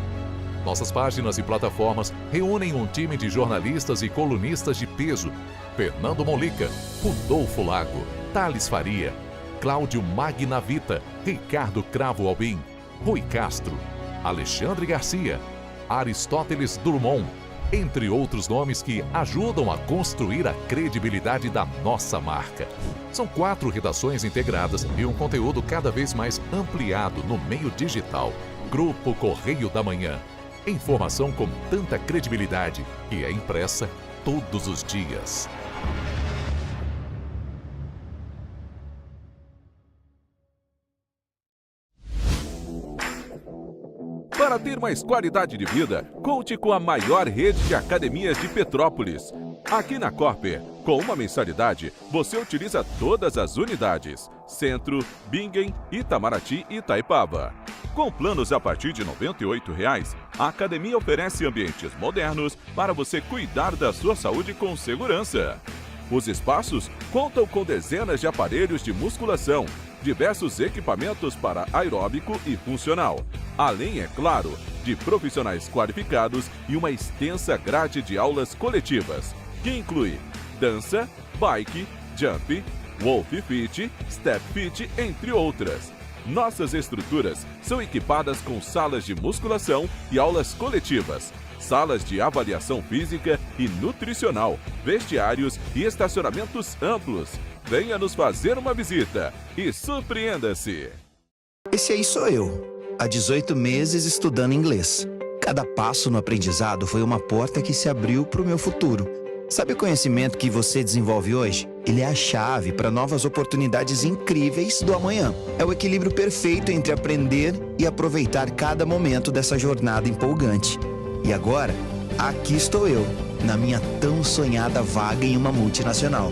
Nossas páginas e plataformas reúnem um time de jornalistas e colunistas de peso: Fernando Molica, Rodolfo Lago, Thales Faria, Cláudio Magnavita, Ricardo Cravo Albim, Rui Castro, Alexandre Garcia, Aristóteles Drummond, entre outros nomes que ajudam a construir a credibilidade da nossa marca. São 4 redações integradas e um conteúdo cada vez mais ampliado no meio digital. Grupo Correio da Manhã. Informação com tanta credibilidade que é impressa todos os dias. Para ter mais qualidade de vida, conte com a maior rede de academias de Petrópolis. Aqui na Corper, com uma mensalidade, você utiliza todas as unidades: Centro, Bingen, Itamaraty e Itaipava. Com planos a partir de R$ 98,00, a academia oferece ambientes modernos para você cuidar da sua saúde com segurança. Os espaços contam com dezenas de aparelhos de musculação, diversos equipamentos para aeróbico e funcional, além, é claro, de profissionais qualificados e uma extensa grade de aulas coletivas, que inclui dança, bike, jump, wolf fit, step fit, entre outras. Nossas estruturas são equipadas com salas de musculação e aulas coletivas, salas de avaliação física e nutricional, vestiários e estacionamentos amplos. Venha nos fazer uma visita e surpreenda-se! Esse aí sou eu, há 18 meses estudando inglês. Cada passo no aprendizado foi uma porta que se abriu para o meu futuro. Sabe o conhecimento que você desenvolve hoje? Ele é a chave para novas oportunidades incríveis do amanhã. É o equilíbrio perfeito entre aprender e aproveitar cada momento dessa jornada empolgante. E agora, aqui estou eu, na minha tão sonhada vaga em uma multinacional.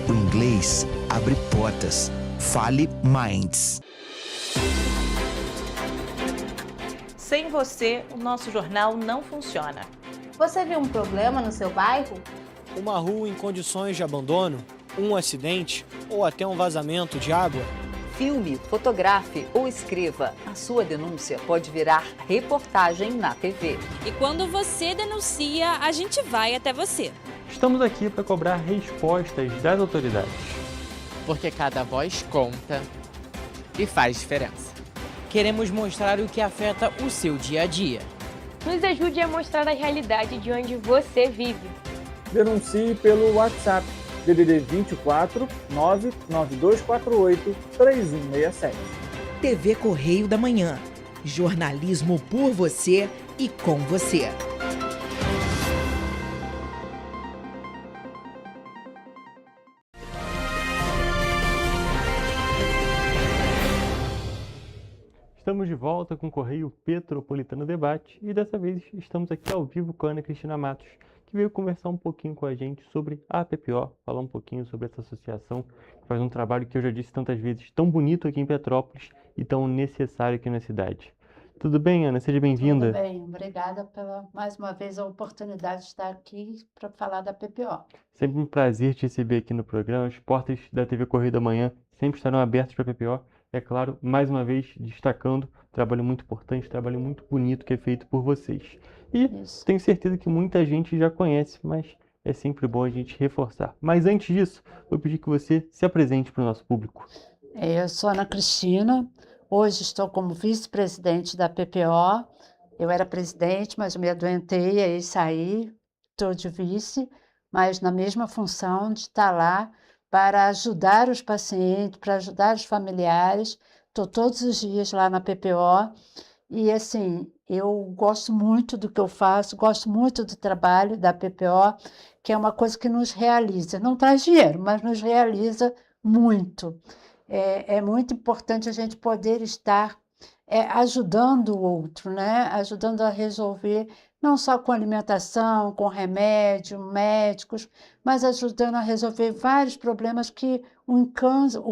O inglês abre portas. Fale Minds. Sem você, o nosso jornal não funciona. Você viu um problema no seu bairro? Uma rua em condições de abandono, um acidente ou até um vazamento de água? Filme, fotografe ou escreva. A sua denúncia pode virar reportagem na TV. E quando você denuncia, a gente vai até você. Estamos aqui para cobrar respostas das autoridades. Porque cada voz conta e faz diferença. Queremos mostrar o que afeta o seu dia a dia. Nos ajude a mostrar a realidade de onde você vive. Denuncie pelo WhatsApp DDD 24 99248 3167. TV Correio da Manhã. Jornalismo por você e com você. Estamos de volta com o Correio Petropolitano Debate e dessa vez estamos aqui ao vivo com a Ana Cristina Matos, que veio conversar um pouquinho com a gente sobre a PPO, falar um pouquinho sobre essa associação que faz um trabalho que eu já disse tantas vezes, tão bonito aqui em Petrópolis e tão necessário aqui na cidade. Tudo bem, Ana? Seja bem-vinda. Tudo bem, obrigada pela, mais uma vez, a oportunidade de estar aqui para falar da PPO. Sempre um prazer te receber aqui no programa. As portas da TV Correio da Manhã sempre estarão abertas para a PPO. É claro, mais uma vez, destacando um trabalho muito importante, um trabalho muito bonito que é feito por vocês. E tenho certeza que muita gente já conhece, mas é sempre bom a gente reforçar. Mas antes disso, vou pedir que você se apresente para o nosso público. Eu sou Ana Cristina, hoje estou como vice-presidente da PPO. Eu era presidente, mas me adoentei, aí saí, estou de vice, mas na mesma função de estar lá para ajudar os pacientes, para ajudar os familiares. Estou todos os dias lá na PPO e, assim, eu gosto muito do que eu faço, gosto muito do trabalho da PPO, que é uma coisa que nos realiza. Não traz dinheiro, mas nos realiza muito. É muito importante a gente poder estar ajudando o outro, né? Ajudando a resolver, não só com alimentação, com remédio, médicos, mas ajudando a resolver vários problemas que o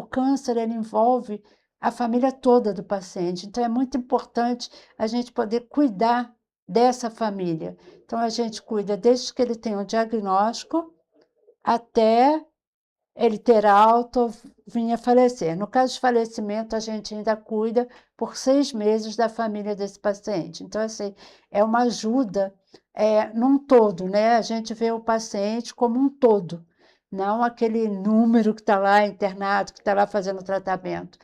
câncer ele envolve a família toda do paciente. Então, é muito importante a gente poder cuidar dessa família. Então, a gente cuida desde que ele tem um diagnóstico até ele ter alta ou vir a falecer. No caso de falecimento, a gente ainda cuida por 6 meses da família desse paciente. Então, assim, é uma ajuda num todo, né? A gente vê o paciente como um todo, não aquele número que está lá internado, que está lá fazendo tratamento.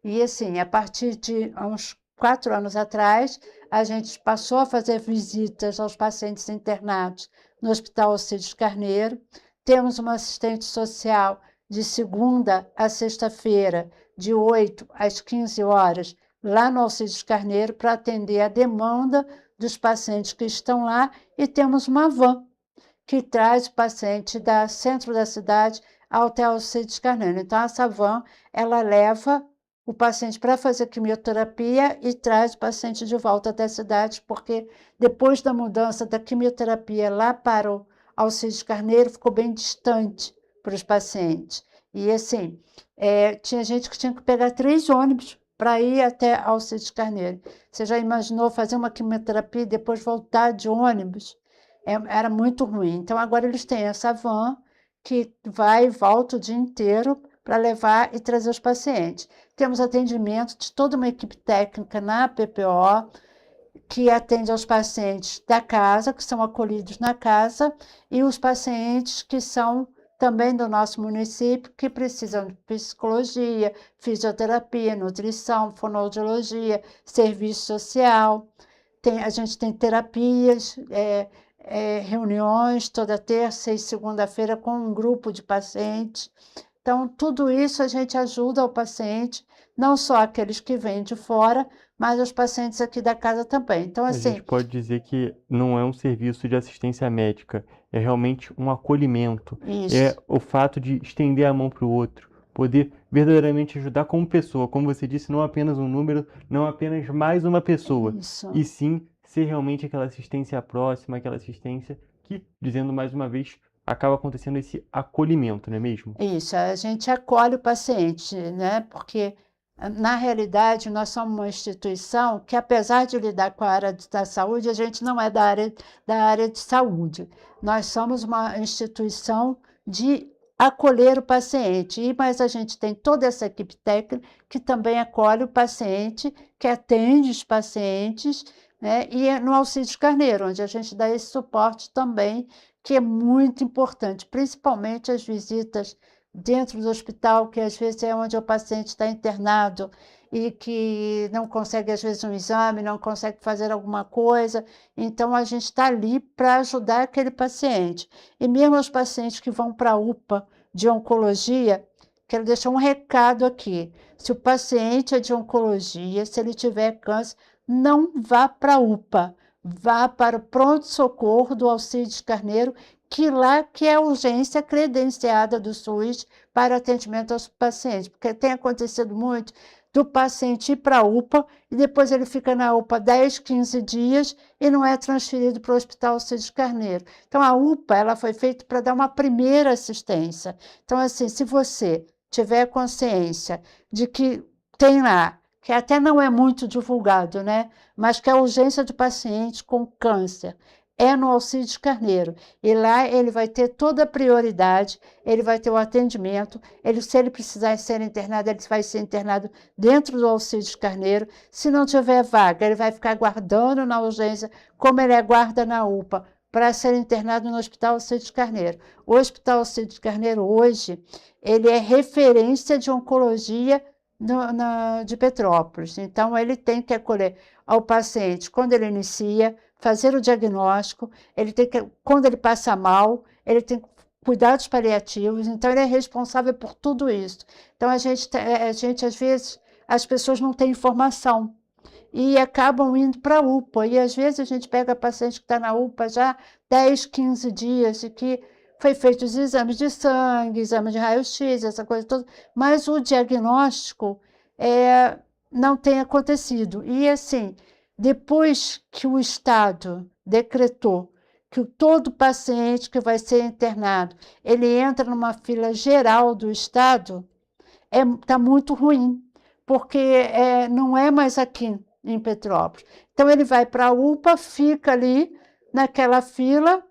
E, assim, a partir de uns 4 anos atrás, a gente passou a fazer visitas aos pacientes internados no Hospital Alcides Carneiro. Temos uma assistente social de segunda a sexta-feira, de 8 às 15 horas, lá no Alcides Carneiro, para atender a demanda dos pacientes que estão lá. E temos uma van que traz o paciente do centro da cidade até o Alcides Carneiro. Então, essa van, ela leva o paciente para fazer quimioterapia e traz o paciente de volta até a cidade, porque depois da mudança da quimioterapia lá para o Alcides Carneiro, ficou bem distante para os pacientes. E, assim, tinha gente que tinha que pegar 3 ônibus para ir até Alcides Carneiro. Você já imaginou fazer uma quimioterapia e depois voltar de ônibus? Era muito ruim. Então, agora eles têm essa van que vai e volta o dia inteiro para levar e trazer os pacientes. Temos atendimento de toda uma equipe técnica na PPO, que atende aos pacientes da casa, que são acolhidos na casa, e os pacientes que são também do nosso município, que precisam de psicologia, fisioterapia, nutrição, fonoaudiologia, serviço social. A gente tem terapias, reuniões toda terça e segunda-feira com um grupo de pacientes. Então, tudo isso a gente ajuda o paciente, não só aqueles que vêm de fora, mas os pacientes aqui da casa também. Então, assim, a gente pode dizer que não é um serviço de assistência médica, é realmente um acolhimento. Isso. É o fato de estender a mão para o outro, poder verdadeiramente ajudar como pessoa, como você disse, não apenas um número, não apenas mais uma pessoa, Isso. e sim ser realmente aquela assistência próxima, aquela assistência que, dizendo mais uma vez, acaba acontecendo esse acolhimento, não é mesmo? Isso, a gente acolhe o paciente, né? Porque Na realidade, nós somos uma instituição que, apesar de lidar com a área da saúde, a gente não é da área de saúde. Nós somos uma instituição de acolher o paciente, mas a gente tem toda essa equipe técnica que também acolhe o paciente, que atende os pacientes, né? E é no Alcides Carneiro, onde a gente dá esse suporte também, que é muito importante, principalmente as visitas dentro do hospital, que às vezes é onde o paciente está internado e que não consegue, às vezes, um exame, não consegue fazer alguma coisa. Então, a gente está ali para ajudar aquele paciente. E mesmo os pacientes que vão para a UPA de oncologia, quero deixar um recado aqui. Se o paciente é de oncologia, se ele tiver câncer, não vá para a UPA, vá para o pronto-socorro do Alcides Carneiro, que lá que é a urgência credenciada do SUS para atendimento aos pacientes, porque tem acontecido muito do paciente ir para a UPA e depois ele fica na UPA 10, 15 dias e não é transferido para o Hospital Alcides Carneiro. Então, a UPA ela foi feita para dar uma primeira assistência. Então, assim, se você tiver consciência de que tem lá, que até não é muito divulgado, né? Mas que a urgência do paciente com câncer é no Alcides Carneiro. E lá ele vai ter toda a prioridade, ele vai ter o atendimento, se ele precisar ser internado, ele vai ser internado dentro do Alcides Carneiro. Se não tiver vaga, ele vai ficar aguardando na urgência, como ele aguarda na UPA, para ser internado no Hospital Alcides Carneiro. O Hospital Alcides Carneiro, hoje, ele é referência de oncologia de Petrópolis. Então, ele tem que acolher ao paciente quando ele inicia, fazer o diagnóstico, quando ele passa mal, ele tem cuidados paliativos, então ele é responsável por tudo isso. Então, a gente às vezes, as pessoas não têm informação e acabam indo para a UPA, e às vezes a gente pega paciente que está na UPA já 10, 15 dias e que foi feito os exames de sangue, exame de raio-x, essa coisa toda, mas o diagnóstico não tem acontecido. E assim, depois que o Estado decretou que todo paciente que vai ser internado, ele entra numa fila geral do Estado, está muito ruim, porque não é mais aqui em Petrópolis. Então, ele vai para a UPA, fica ali naquela fila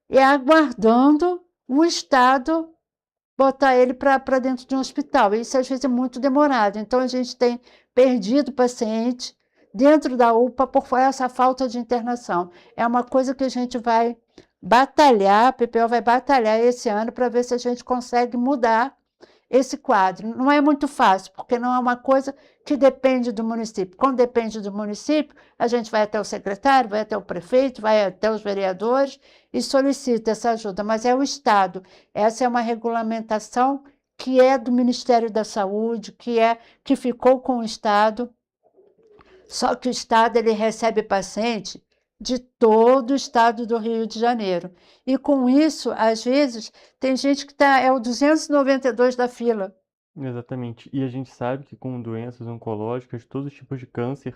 e aguardando o Estado botar ele para dentro de um hospital. Isso, às vezes, é muito demorado. Então, a gente tem perdido paciente dentro da UPA por essa falta de internação. É uma coisa que a gente vai batalhar, a PPO vai batalhar esse ano para ver se a gente consegue mudar esse quadro. Não é muito fácil, porque não é uma coisa que depende do município. Quando depende do município, a gente vai até o secretário, vai até o prefeito, vai até os vereadores e solicita essa ajuda, mas é o Estado. Essa é uma regulamentação que é do Ministério da Saúde, que ficou com o Estado. Só que o Estado ele recebe paciente de todo o estado do Rio de Janeiro. E com isso, às vezes, tem gente que é o 292 da fila. Exatamente. E a gente sabe que com doenças oncológicas, todos os tipos de câncer,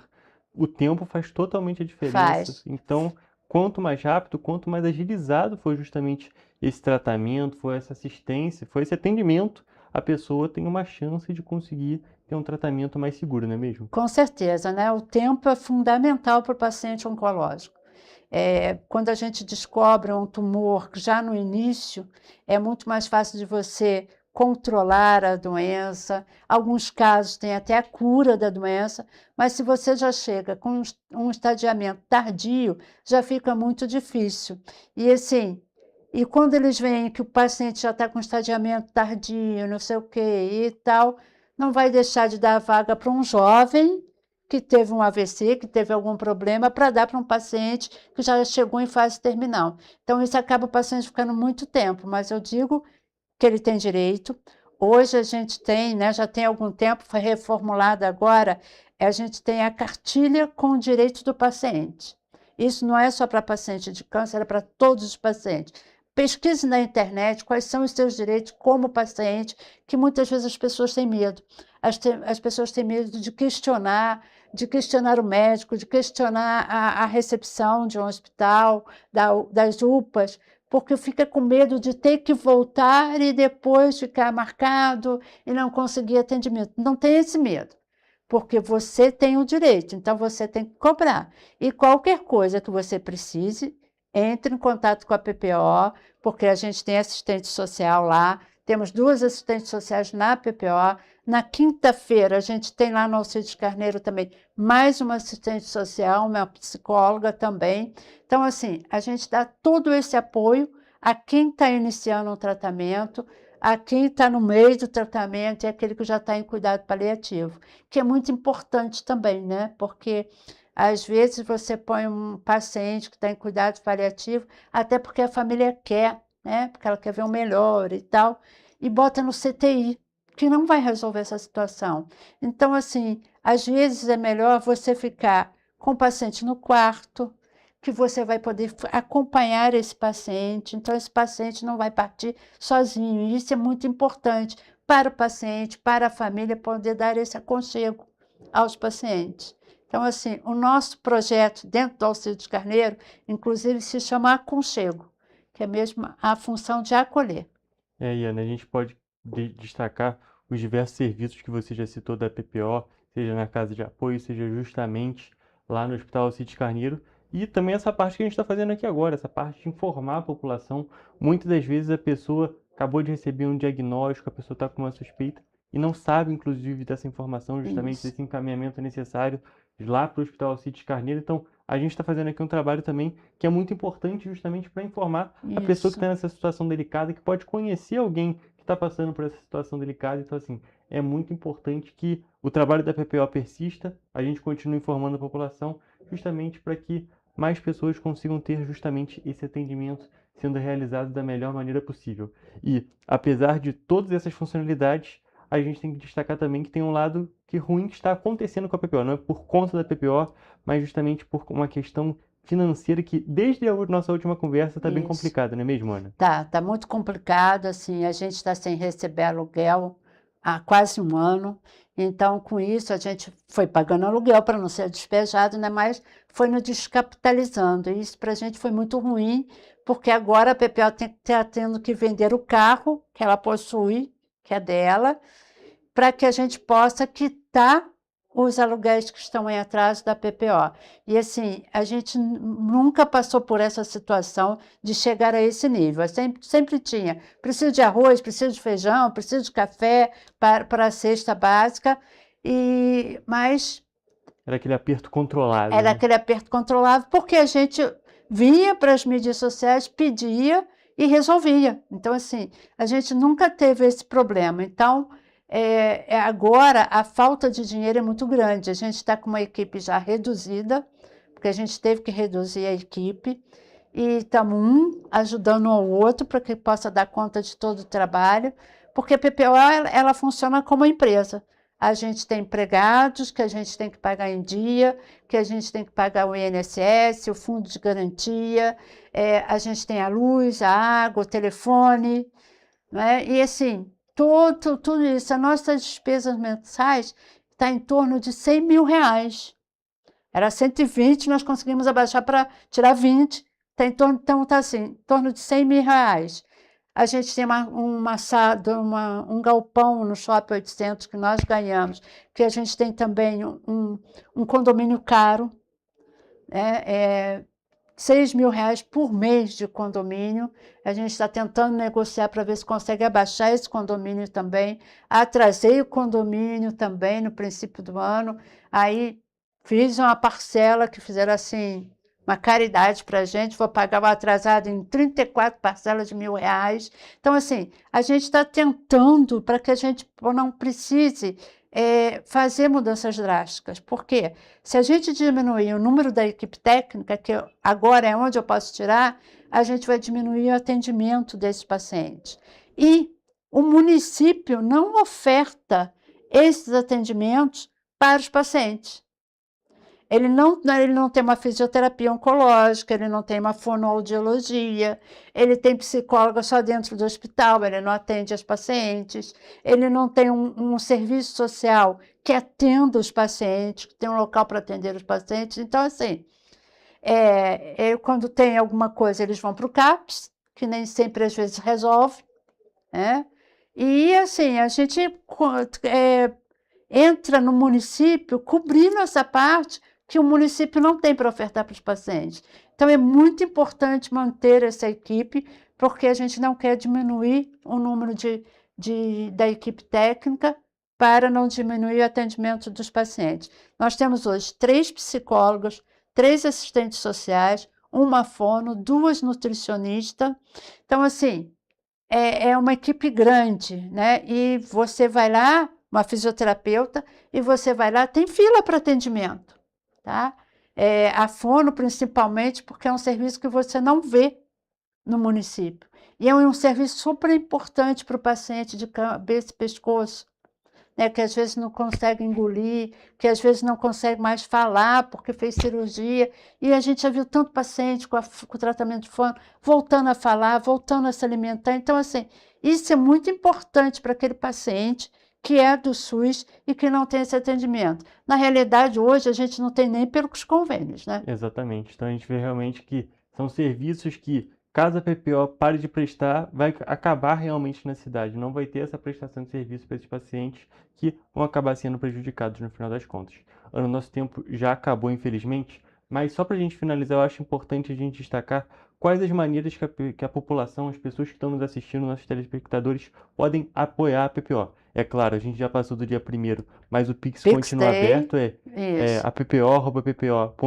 o tempo faz totalmente a diferença. Faz. Então, quanto mais rápido, quanto mais agilizado foi justamente esse tratamento, foi essa assistência, foi esse atendimento, a pessoa tem uma chance de conseguir ter um tratamento mais seguro, não é mesmo? Com certeza, né? O tempo é fundamental para o paciente oncológico. Quando a gente descobre um tumor já no início, é muito mais fácil de você controlar a doença. Alguns casos tem até a cura da doença, mas se você já chega com um estadiamento tardio, já fica muito difícil. E assim, e quando eles veem que o paciente já está com estadiamento tardio, não sei o quê e tal, não vai deixar de dar a vaga para um jovem que teve um AVC, que teve algum problema, para dar para um paciente que já chegou em fase terminal. Então, isso acaba o paciente ficando muito tempo, mas eu digo que ele tem direito. Hoje a gente tem, né, já tem algum tempo, foi reformulada agora, a gente tem a cartilha com o direito do paciente. Isso não é só para paciente de câncer, é para todos os pacientes. Pesquise na internet quais são os seus direitos como paciente, que muitas vezes as pessoas têm medo. As pessoas têm medo de questionar o médico, de questionar a recepção de um hospital, das UPAs, porque fica com medo de ter que voltar e depois ficar marcado e não conseguir atendimento. Não tem esse medo. porque você tem o direito, então você tem que cobrar. E qualquer coisa que você precise, entre em contato com a PPO, porque a gente tem assistente social lá, temos 2 assistentes sociais na PPO. Na quinta-feira, a gente tem lá no Alcides Carneiro também mais uma assistente social, uma psicóloga também. Então, assim, a gente dá todo esse apoio a quem está iniciando um tratamento, a quem está no meio do tratamento e aquele que já está em cuidado paliativo, que é muito importante também, né? Porque às vezes você põe um paciente que está em cuidado paliativo, até porque a família quer, né? Porque ela quer ver o melhor e tal, e bota no CTI, que não vai resolver essa situação. Então, assim, às vezes é melhor você ficar com o paciente no quarto, que você vai poder acompanhar esse paciente, então esse paciente não vai partir sozinho, e isso é muito importante para o paciente, para a família, poder dar esse aconchego aos pacientes. Então, assim, o nosso projeto dentro do Alcides Carneiro, inclusive, se chama Aconchego, que é mesmo a função de acolher. Ana, a gente pode destacar os diversos serviços que você já citou da PPO, seja na casa de apoio, seja justamente lá no Hospital Alcides Carneiro, e também essa parte que a gente está fazendo aqui agora, essa parte de informar a população. Muitas das vezes a pessoa acabou de receber um diagnóstico, a pessoa está com uma suspeita e não sabe, inclusive, dessa informação, justamente desse encaminhamento necessário lá para o Hospital Alcides Carneiro. Então, a gente está fazendo aqui um trabalho também que é muito importante justamente para informar a pessoa que está nessa situação delicada, que pode conhecer alguém que está passando por essa situação delicada. Então, assim, é muito importante que o trabalho da PPO persista, a gente continue informando a população, justamente para que mais pessoas consigam ter justamente esse atendimento sendo realizado da melhor maneira possível. E, apesar de todas essas funcionalidades, a gente tem que destacar também que tem um lado ruim que está acontecendo com a PPO. Não é por conta da PPO, mas justamente por uma questão financeira que, desde a nossa última conversa, está bem complicada, não é mesmo, Ana? Tá muito complicado, assim, a gente está sem receber aluguel há quase um ano. Então, com isso, a gente foi pagando aluguel para não ser despejado, né? Mas foi nos descapitalizando. E isso para a gente foi muito ruim, porque agora a PPO está tendo que vender o carro que ela possui, que é dela, para que a gente possa quitar os aluguéis que estão em atraso da PPO. E assim, a gente nunca passou por essa situação de chegar a esse nível. Sempre tinha, preciso de arroz, preciso de feijão, preciso de café para a cesta básica, mas... Era aquele aperto controlado. Era aquele aperto controlado, porque a gente vinha para as mídias sociais, pedia e resolvia. Então, assim, a gente nunca teve esse problema. Então, agora a falta de dinheiro é muito grande. A gente está com uma equipe já reduzida, porque a gente teve que reduzir a equipe, e estamos ajudando um ao outro para que possa dar conta de todo o trabalho, porque a PPO ela funciona como empresa. A gente tem empregados que a gente tem que pagar em dia, que a gente tem que pagar o INSS, o fundo de garantia, a gente tem a luz, a água, o telefone, né? E assim, tudo isso, as nossas despesas mensais está em torno de 100 mil reais. Era 120, nós conseguimos abaixar para tirar 20, então está assim, em torno de 100 mil reais. A gente tem um galpão no Shopping 800 que nós ganhamos, que a gente tem também um condomínio caro, né? 6 mil reais por mês de condomínio. A gente está tentando negociar para ver se consegue abaixar esse condomínio também. Atrasei o condomínio também no princípio do ano. Aí fiz uma parcela que fizeram assim, uma caridade para a gente, vou pagar o atrasado em 34 parcelas de R$1.000. Então, assim, a gente está tentando para que a gente não precise fazer mudanças drásticas. Por quê? Se a gente diminuir o número da equipe técnica, que agora é onde eu posso tirar, a gente vai diminuir o atendimento desses pacientes. E o município não oferta esses atendimentos para os pacientes. Ele não tem uma fisioterapia oncológica, ele não tem uma fonoaudiologia, ele tem psicóloga só dentro do hospital, ele não atende as pacientes, ele não tem um serviço social que atenda os pacientes, que tem um local para atender os pacientes. Então, assim, quando tem alguma coisa, eles vão para o CAPS, que nem sempre às vezes resolve, né? E, assim, a gente... entra no município cobrindo essa parte que o município não tem para ofertar para os pacientes. Então, é muito importante manter essa equipe, porque a gente não quer diminuir o número da equipe técnica para não diminuir o atendimento dos pacientes. Nós temos hoje 3 psicólogos, 3 assistentes sociais, uma fono, 2 nutricionistas. Então, assim, é uma equipe grande, né? E você vai lá, uma fisioterapeuta, e você vai lá, tem fila para atendimento, tá? A fono, principalmente, porque é um serviço que você não vê no município. E é um serviço super importante para o paciente de cabeça e pescoço, né, que às vezes não consegue engolir, que às vezes não consegue mais falar porque fez cirurgia. E a gente já viu tanto paciente com o tratamento de fono voltando a falar, voltando a se alimentar. Então, assim, isso é muito importante para aquele paciente que é do SUS e que não tem esse atendimento. Na realidade, hoje, a gente não tem nem pelos convênios, né? Exatamente. Então, a gente vê realmente que são serviços que, caso a PPO pare de prestar, vai acabar realmente na cidade. Não vai ter essa prestação de serviço para esses pacientes que vão acabar sendo prejudicados no final das contas. O nosso tempo já acabou, infelizmente, mas só para a gente finalizar, eu acho importante a gente destacar quais as maneiras que a população, as pessoas que estão nos assistindo, nossos telespectadores, podem apoiar a PPO. É claro, a gente já passou do dia 1º, mas o Pix continua aberto, appo.org.br.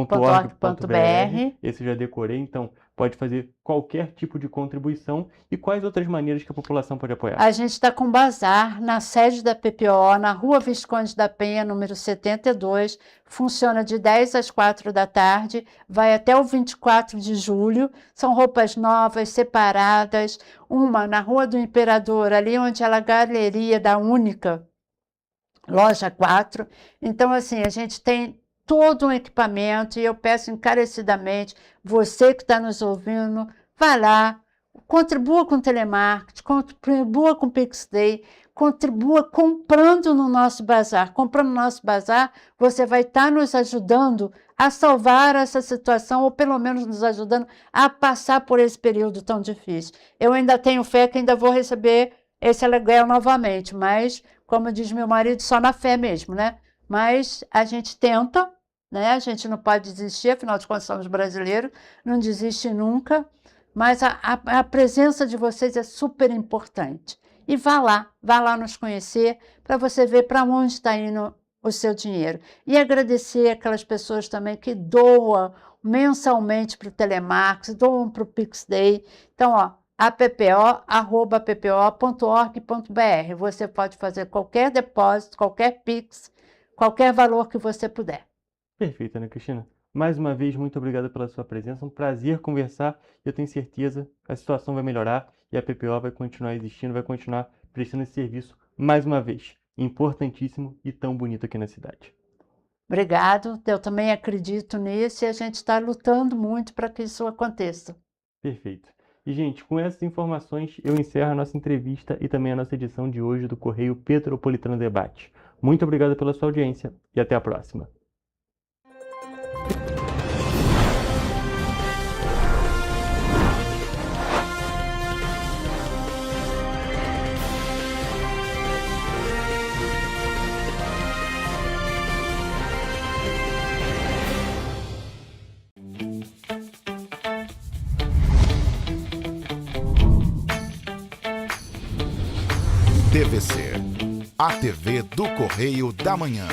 Esse eu já decorei, então pode fazer qualquer tipo de contribuição. E quais outras maneiras que a população pode apoiar? A gente está com bazar na sede da PPO, na Rua Visconde da Penha, número 72. Funciona de 10 às 4 da tarde, vai até o 24 de julho. São roupas novas, separadas. Uma na Rua do Imperador, ali onde é a galeria da Única, loja 4. Então, assim, a gente tem todo um equipamento e eu peço encarecidamente, você que está nos ouvindo, vá lá, contribua com o telemarketing, contribua com o PixDay, contribua comprando no nosso bazar. Comprando no nosso bazar, você vai estar nos ajudando a salvar essa situação, ou pelo menos nos ajudando a passar por esse período tão difícil. Eu ainda tenho fé que ainda vou receber esse aluguel novamente, mas, como diz meu marido, só na fé mesmo, né? Mas a gente tenta, né? A gente não pode desistir, afinal de contas somos brasileiros, não desiste nunca, mas a presença de vocês é super importante. E vá lá nos conhecer para você ver para onde está indo o seu dinheiro. E agradecer aquelas pessoas também que doam mensalmente para o telemarketing, doam para o PixDay. Então, appo@ppo.org.br. Você pode fazer qualquer depósito, qualquer Pix, qualquer valor que você puder. Perfeito, Ana Cristina. Mais uma vez, muito obrigado pela sua presença. Um prazer conversar. Eu tenho certeza que a situação vai melhorar e a PPO vai continuar existindo, vai continuar prestando esse serviço mais uma vez. Importantíssimo e tão bonito aqui na cidade. Obrigado. Eu também acredito nisso e a gente está lutando muito para que isso aconteça. Perfeito. E, gente, com essas informações, eu encerro a nossa entrevista e também a nossa edição de hoje do Correio Petropolitano Debate. Muito obrigado pela sua audiência e até a próxima. TVC, a TV do Correio da Manhã.